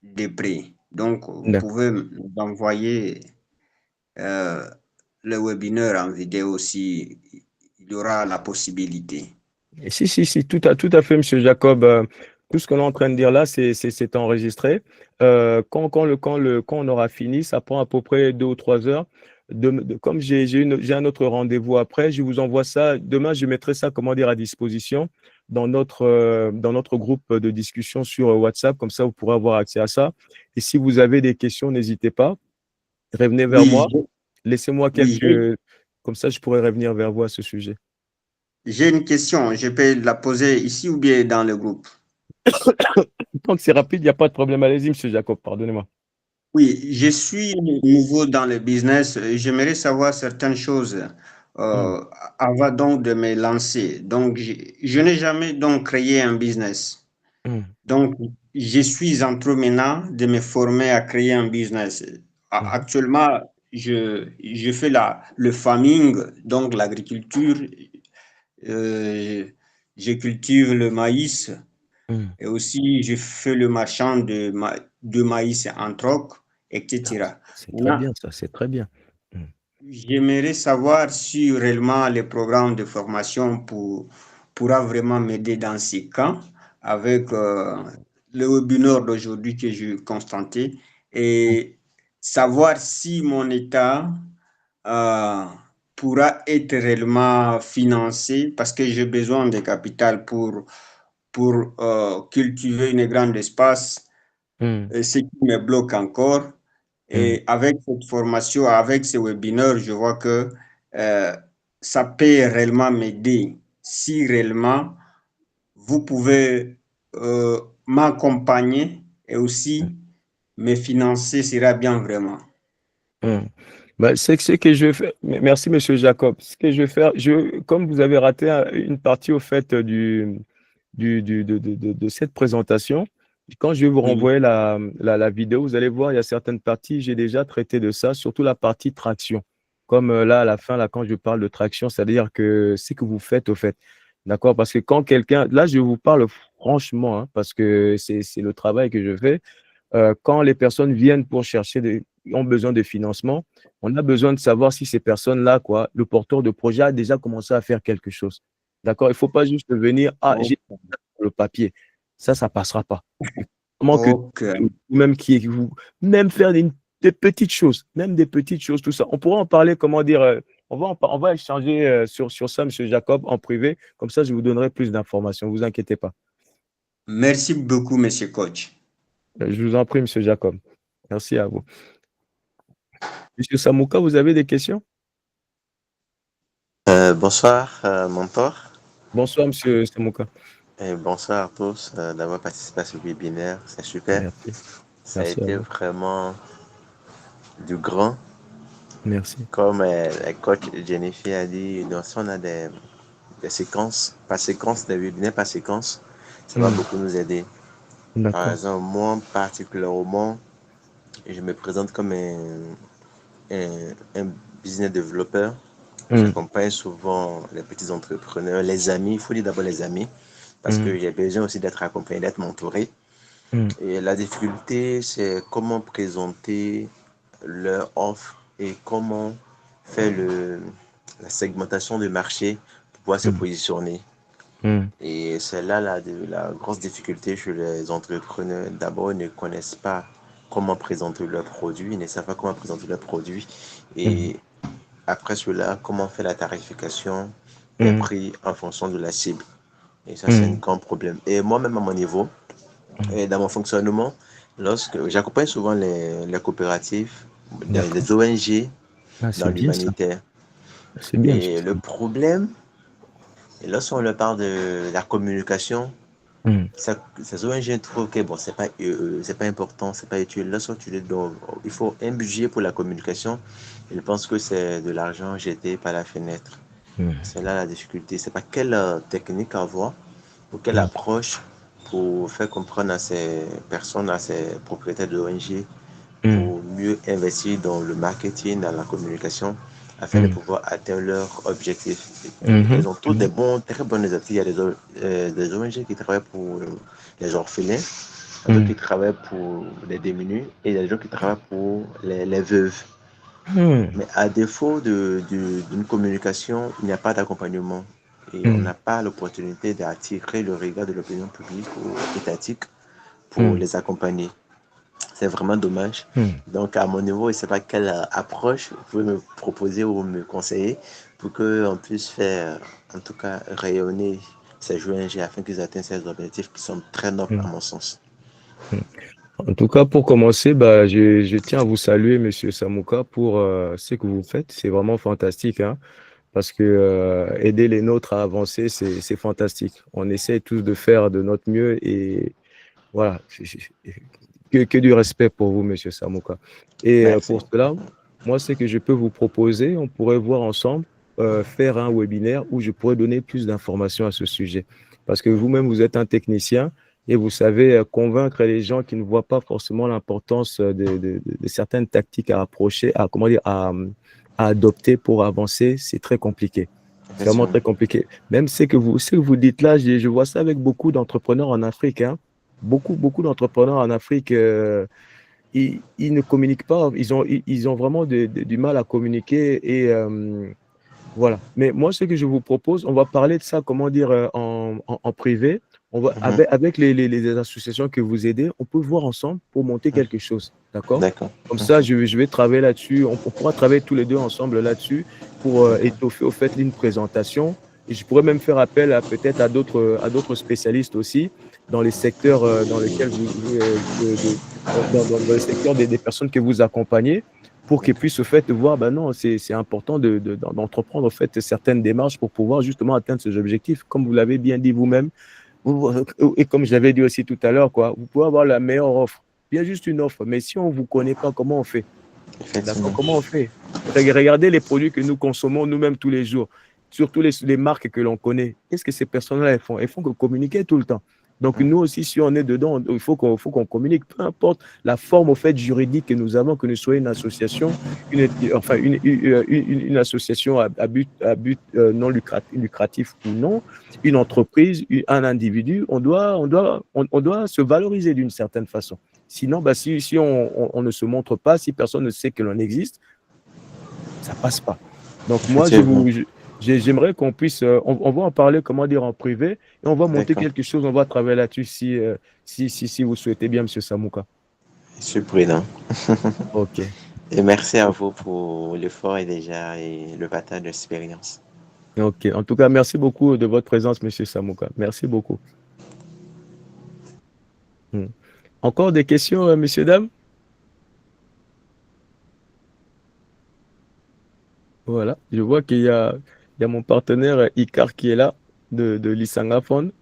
de près. Donc, vous D'accord. pouvez nous envoyer euh, le webinaire en vidéo aussi, il y aura la possibilité. Et si, tout à fait, Monsieur Jacob. Tout ce qu'on est en train de dire là, c'est enregistré. Quand on aura fini, ça prend à peu près 2 ou 3 heures. Comme j'ai un autre rendez-vous après, je vous envoie ça. Demain, je mettrai ça, comment dire, à disposition dans notre groupe de discussion sur WhatsApp. Comme ça, vous pourrez avoir accès à ça. Et si vous avez des questions, n'hésitez pas. Revenez vers Oui, moi. Laissez-moi oui, quelques... Comme ça, je pourrai revenir vers vous à ce sujet. j'ai une question. Je peux la poser ici ou bien dans le groupe? Tant que c'est rapide, il n'y a pas de problème. Allez-y, Monsieur Jacob, pardonnez-moi. Oui, je suis nouveau dans le business. J'aimerais savoir certaines choses Hum, euh, avant donc de me lancer. Donc, je n'ai jamais donc créé un business. hum, Donc, je suis en train maintenant de me former à créer un business. hum, Actuellement, je fais le farming, donc l'agriculture. Euh, je cultive le maïs hum. et aussi je fais le marchand de maïs en troc, Ah, etc. c'est très Maintenant, bien, ça, c'est très bien. Hum, j'aimerais savoir si réellement les programmes de formation pourra vraiment m'aider dans ces camps avec le webinaire d'aujourd'hui que j'ai constaté hum, et savoir si mon état euh, pourra être réellement financé parce que j'ai besoin de capital pour cultiver une grande espace, hum, ce qui me bloque encore. hum, Et avec cette formation, avec ce webinaire, je vois que euh, ça peut réellement m'aider. Si réellement vous pouvez m'accompagner et hum, aussi me financer, sera bien vraiment. hum. Bah, c'est ce que je vais faire. Merci, Monsieur Jacob. Ce que je vais faire, comme vous avez raté une partie au fait de cette présentation, quand je vais vous Oui, renvoyer la vidéo, vous allez voir, il y a certaines parties, j'ai déjà traité de ça, surtout la partie traction. Comme là, à la fin, là, quand je parle de traction, c'est-à-dire que c'est que vous faites au fait. D'accord? Parce que quand quelqu'un, là, je vous parle franchement, hein, parce que c'est le travail que je fais. Quand les personnes viennent pour chercher ont besoin de financement, on a besoin de savoir si ces personnes-là, quoi, le porteur de projet a déjà commencé à faire quelque chose. D'accord? Il ne faut pas juste venir, ah, j'ai ok. le papier. Ça passera pas. Il faut vraiment que Ok. même même faire des petites choses, même des petites choses, tout ça. On pourra en parler, comment dire, on va échanger sur ça, Monsieur Jacob, en privé. Comme ça, je vous donnerai plus d'informations. Ne vous inquiétez pas. Merci beaucoup, Monsieur Coach. Je vous en prie, Monsieur Jacob. Merci à vous. Monsieur Samouka, vous avez des questions? Bonsoir, mon port, Bonsoir, Monsieur Samouka. et bonsoir à tous d'avoir participé à ce webinaire. C'est super. Merci. Ça a Merci à été vous. vraiment du grand. Merci. Comme la coach Jennifer a dit, donc, si on a des séquences, par séquence, des webinaires par séquence, ça va Hmm, beaucoup nous aider. Par d'accord. exemple, moi particulièrement, je me présente comme un business développeur. Hmm, J'accompagne souvent les petits entrepreneurs, les amis. Il faut dire d'abord les amis, parce hmm, que j'ai besoin aussi d'être accompagné, d'être mentoré. hmm, Et la difficulté, c'est comment présenter leur offre et comment faire la segmentation du marché pour pouvoir se hmm, positionner. hmm, Et c'est là la grosse difficulté chez les entrepreneurs. D'abord, ils ne connaissent pas comment présenter leurs produits, ils ne savent pas comment présenter leurs produits. hmm, Et après cela, comment faire la tarification des hmm, prix en fonction de la cible. Et ça, c'est un hmm, grand problème. Et moi-même, à mon niveau, hmm. et dans mon fonctionnement, lorsque j'accompagne souvent les coopératives, D'accord. les ONG Ah, dans c'est bien ça. l'humanitaire. C'est bien, Monsieur Et le Samouka. problème, et lorsqu'on leur parle de la communication, Ces ONG trouvent que bon, c'est pas important, c'est pas utile. Lorsque tu les donnes, il faut un budget pour la communication. Ils pensent que c'est de l'argent jeté par la fenêtre. Mm. C'est là la difficulté. C'est pas quelle technique avoir ou quelle Mm. approche pour faire comprendre à ces personnes, à ces propriétaires de ONG, Mm. pour mieux investir dans le marketing, dans la communication, afin de Mm. pouvoir atteindre leur objectif. Mhm. Ils ont tous très bonnes objectifs. Il y a des ONG qui travaillent pour les orphelins, d'autres qui Mm. travaillent pour les démunis et il y a des gens qui travaillent pour les veuves. Mm. Mais à défaut d'une communication, il n'y a pas d'accompagnement. Et on Mm. n'a pas l'opportunité d'attirer le regard de l'opinion publique ou étatique pour Mm. les accompagner. C'est vraiment dommage. Mm. Donc, à mon niveau, je ne sais pas quelle approche vous pouvez me proposer ou me conseiller pour qu'on puisse faire, en tout cas, rayonner ces ONG afin qu'ils atteignent ces objectifs qui sont très nobles à Mm. mon sens. Mm. En tout cas, pour commencer, bah, je tiens à vous saluer, Monsieur Samouka, pour ce que vous faites. C'est vraiment fantastique, hein, parce que aider les nôtres à avancer, c'est fantastique. On essaie tous de faire de notre mieux et voilà. Que du respect pour vous, Monsieur Samouka. Et Merci. pour cela, moi, ce que je peux vous proposer, on pourrait voir ensemble, faire un webinaire où je pourrais donner plus d'informations à ce sujet. Parce que vous-même, vous êtes un technicien et vous savez convaincre les gens qui ne voient pas forcément l'importance de certaines tactiques à approcher, à, comment dire, à adopter pour avancer, c'est très compliqué. C'est vraiment Effectivement. très compliqué. Même ce que vous dites là, je vois ça avec beaucoup d'entrepreneurs en Afrique, hein. Beaucoup d'entrepreneurs en Afrique, ils ne communiquent pas. Ils ont vraiment du mal à communiquer. Et voilà. Mais moi, ce que je vous propose, on va parler de ça, comment dire, en privé. Mhm. Avec les associations que vous aidez, on peut voir ensemble pour monter quelque chose. D'accord? D'accord. Comme ça, Ok. je vais travailler là-dessus. On pourra travailler tous les deux ensemble là-dessus pour étoffer au fait une présentation. Et je pourrais même faire appel à peut-être à d'autres spécialistes aussi dans les secteurs dans lesquels dans le secteur des personnes que vous accompagnez pour qu'ils puissent au fait voir, ben non, c'est important d'entreprendre au fait certaines démarches pour pouvoir justement atteindre ces objectifs. Comme vous l'avez bien dit vous-même, et comme je l'avais dit aussi tout à l'heure, quoi, vous pouvez avoir la meilleure offre. Il y a juste une offre, mais si on ne vous connaît pas, comment on fait? D'accord? Effectivement. Comment on fait? Regardez les produits que nous consommons nous-mêmes tous les jours, surtout les marques que l'on connaît. Qu'est-ce que ces personnes-là elles font? Elles font que communiquer tout le temps. Donc, nous aussi, si on est dedans, il faut qu'on communique, peu importe la forme au fait juridique que nous avons, que nous soyons une association, enfin, une association à but non lucratif ou non, une entreprise, un individu, on doit se valoriser d'une certaine façon. Sinon, bah, si on ne se montre pas, si personne ne sait que l'on existe, ça passe pas. Donc moi, Effectivement. j'aimerais qu'on puisse, on va en parler, comment dire, en privé, et on va monter D'accord. quelque chose, on va travailler là-dessus si vous souhaitez bien, Monsieur Samouka. Je suis prudent. Ok, Et merci à vous pour l'effort et déjà et le partage d'expérience. ok. En tout cas, merci beaucoup de votre présence, Monsieur Samouka. Merci beaucoup. Hmm. Encore des questions, messieurs, dames? Voilà, je vois il y a mon partenaire Icar qui est là, de l'Isangaphone.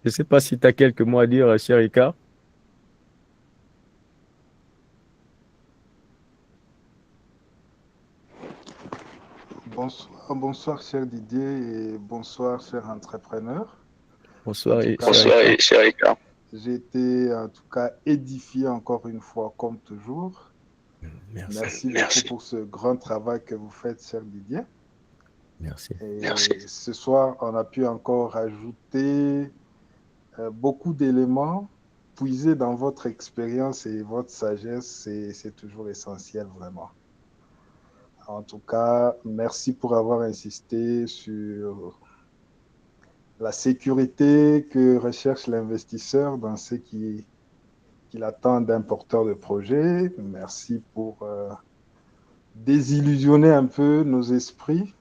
Je ne sais pas si tu as quelques mots à dire, cher Icar. Bonsoir, bonsoir, cher Didier, et bonsoir, cher entrepreneur. En Bonsoir, tout cas, cher Icar. cher Ika. J'ai été en tout cas édifié encore une fois, comme toujours. Merci, Merci beaucoup pour ce grand travail que vous faites, cher Didier. merci. Et ce soir, on a pu encore ajouter beaucoup d'éléments puisés dans votre expérience et votre sagesse. C'est toujours essentiel, vraiment. En tout cas, merci pour avoir insisté sur la sécurité que recherche l'investisseur dans ce qu'il attend d'un porteur de projet. Merci pour désillusionner un peu nos esprits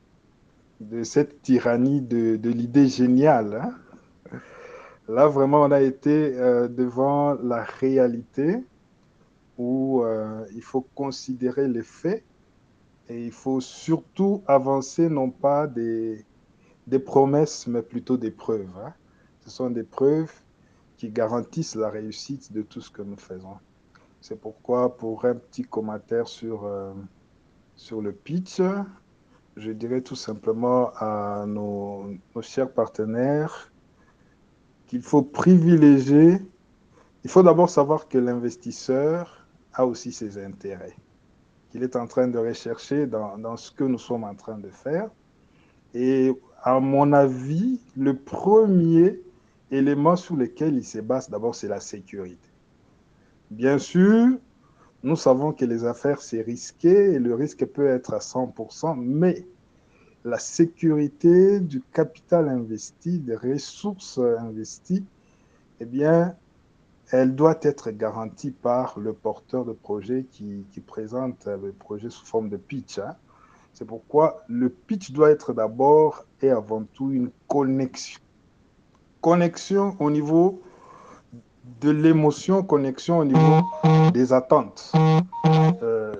de cette tyrannie de l'idée géniale. Hein. Là, vraiment, on a été devant la réalité où il faut considérer les faits et il faut surtout avancer non pas des promesses, mais plutôt des preuves. Hein. Ce sont des preuves qui garantissent la réussite de tout ce que nous faisons. C'est pourquoi, pour un petit commentaire sur le pitch, je dirais tout simplement à nos chers partenaires qu'il faut privilégier. Il faut d'abord savoir que l'investisseur a aussi ses intérêts, qu'il est en train de rechercher dans ce que nous sommes en train de faire. Et à mon avis, le premier élément sur lequel il se base d'abord, c'est la sécurité. Bien sûr, nous savons que les affaires, c'est risqué et le risque peut être à 100%, mais la sécurité du capital investi, des ressources investies, eh bien, elle doit être garantie par le porteur de projet qui présente le projet sous forme de pitch. Hein. C'est pourquoi le pitch doit être d'abord et avant tout une connexion. Connexion au niveau de l'émotion, connexion au niveau des attentes.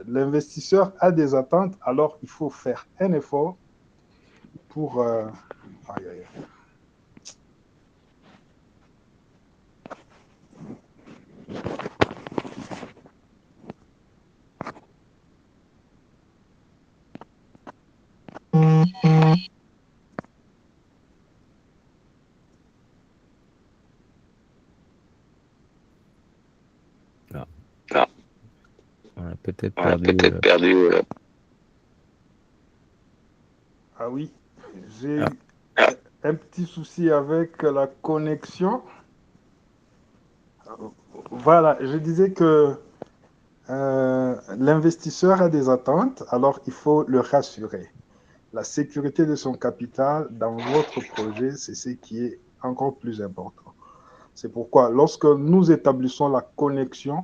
L'investisseur a des attentes, alors il faut faire un effort pour... On a peut-être perdu. Ah oui, j'ai un petit souci avec la connexion. Voilà, je disais que l'investisseur a des attentes, alors il faut le rassurer. La sécurité de son capital dans votre projet, c'est ce qui est encore plus important. C'est pourquoi lorsque nous établissons la connexion,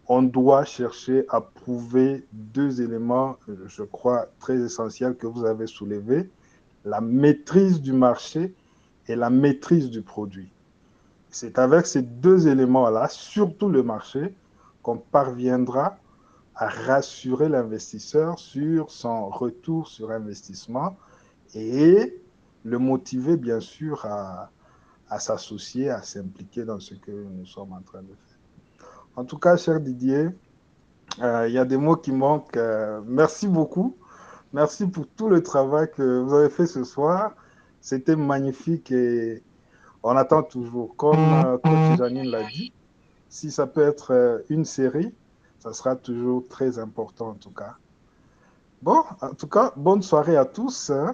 on doit chercher à prouver deux éléments, je crois, très essentiels que vous avez soulevés, la maîtrise du marché et la maîtrise du produit. C'est avec ces deux éléments-là, surtout le marché, qu'on parviendra à rassurer l'investisseur sur son retour sur investissement et le motiver, bien sûr, à s'associer, à s'impliquer dans ce que nous sommes en train de faire. En tout cas, cher Didier, il y a des mots qui manquent. Merci beaucoup. Merci pour tout le travail que vous avez fait ce soir. C'était magnifique et on attend toujours. Comme Coach Janine l'a dit, si ça peut être une série, ça sera toujours très important en tout cas. Bon, en tout cas, bonne soirée à tous hein,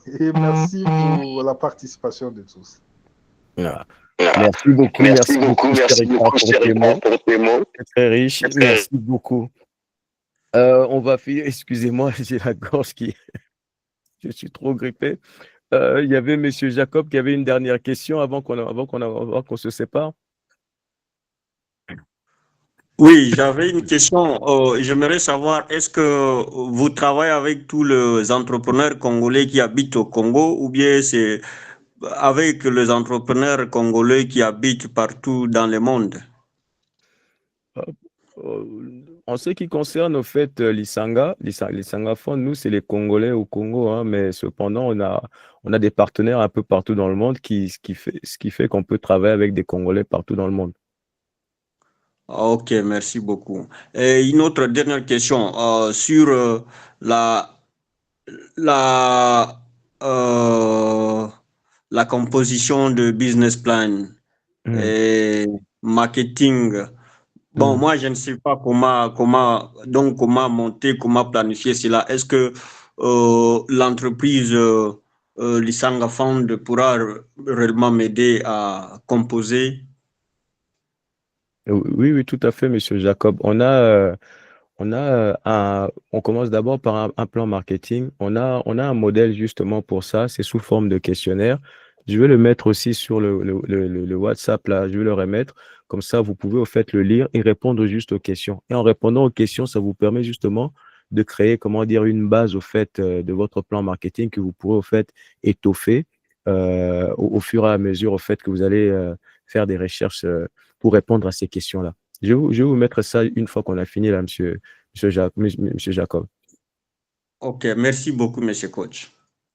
et merci pour la participation de tous. Voilà. Merci beaucoup, cher Ricard, pour tes mots. C'est très riche. Merci beaucoup. On va finir. Excusez-moi, j'ai la gorge qui. Je suis trop grippé. Il y avait Monsieur Jacob qui avait une dernière question avant qu'on se sépare. Oui, j'avais une question. J'aimerais savoir, est-ce que vous travaillez avec tous les entrepreneurs congolais qui habitent au Congo ou bien c'est avec les entrepreneurs congolais qui habitent partout dans le monde? En ce qui concerne au fait l'Isanga Fund, nous c'est les Congolais au Congo, hein, mais cependant on a des partenaires un peu partout dans le monde ce qui fait qu'on peut travailler avec des Congolais partout dans le monde. Ok, merci beaucoup. Et une autre dernière question sur la composition de business plan et marketing. Bon, moi, je ne sais pas comment monter, comment planifier cela. Est-ce que l'entreprise Lisanga Fund pourra réellement m'aider à composer? Oui, tout à fait, Monsieur Jacob. On commence d'abord par un plan marketing. On a un modèle justement pour ça. C'est sous forme de questionnaire. Je vais le mettre aussi sur le WhatsApp là. Je vais le remettre. Comme ça, vous pouvez au fait le lire et répondre juste aux questions. Et en répondant aux questions, ça vous permet justement de créer, comment dire, une base au fait de votre plan marketing que vous pourrez au fait étoffer au fur et à mesure au fait que vous allez faire des recherches pour répondre à ces questions-là. Je vais vous mettre ça une fois qu'on a fini là, monsieur Jacob. Ok, merci beaucoup, monsieur coach.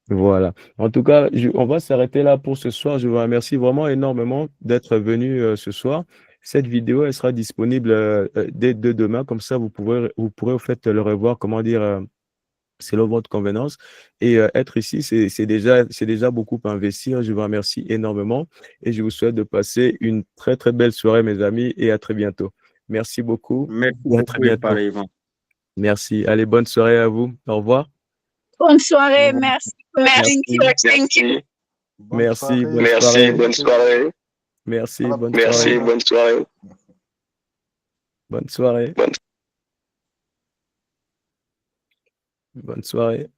Voilà. En tout cas, on va s'arrêter là pour ce soir. Je vous remercie vraiment énormément d'être venu ce soir. Cette vidéo, elle sera disponible dès demain. Comme ça, vous pourrez au fait le revoir, comment dire, selon votre convenance. Et être ici, c'est déjà beaucoup investir. Je vous remercie énormément et je vous souhaite de passer une très, très belle soirée, mes amis, et à très bientôt. Merci beaucoup Merci et à très beaucoup et bientôt. pareillement. Merci. Allez, bonne soirée à vous. Au revoir. Bonne soirée, merci. Merci. Thank you. Bonne Merci. soirée. Bonne soirée. Bonne soirée. Merci. À la Bonne prochaine. soirée. Bonne soirée. Bonne soirée. Bonne soirée.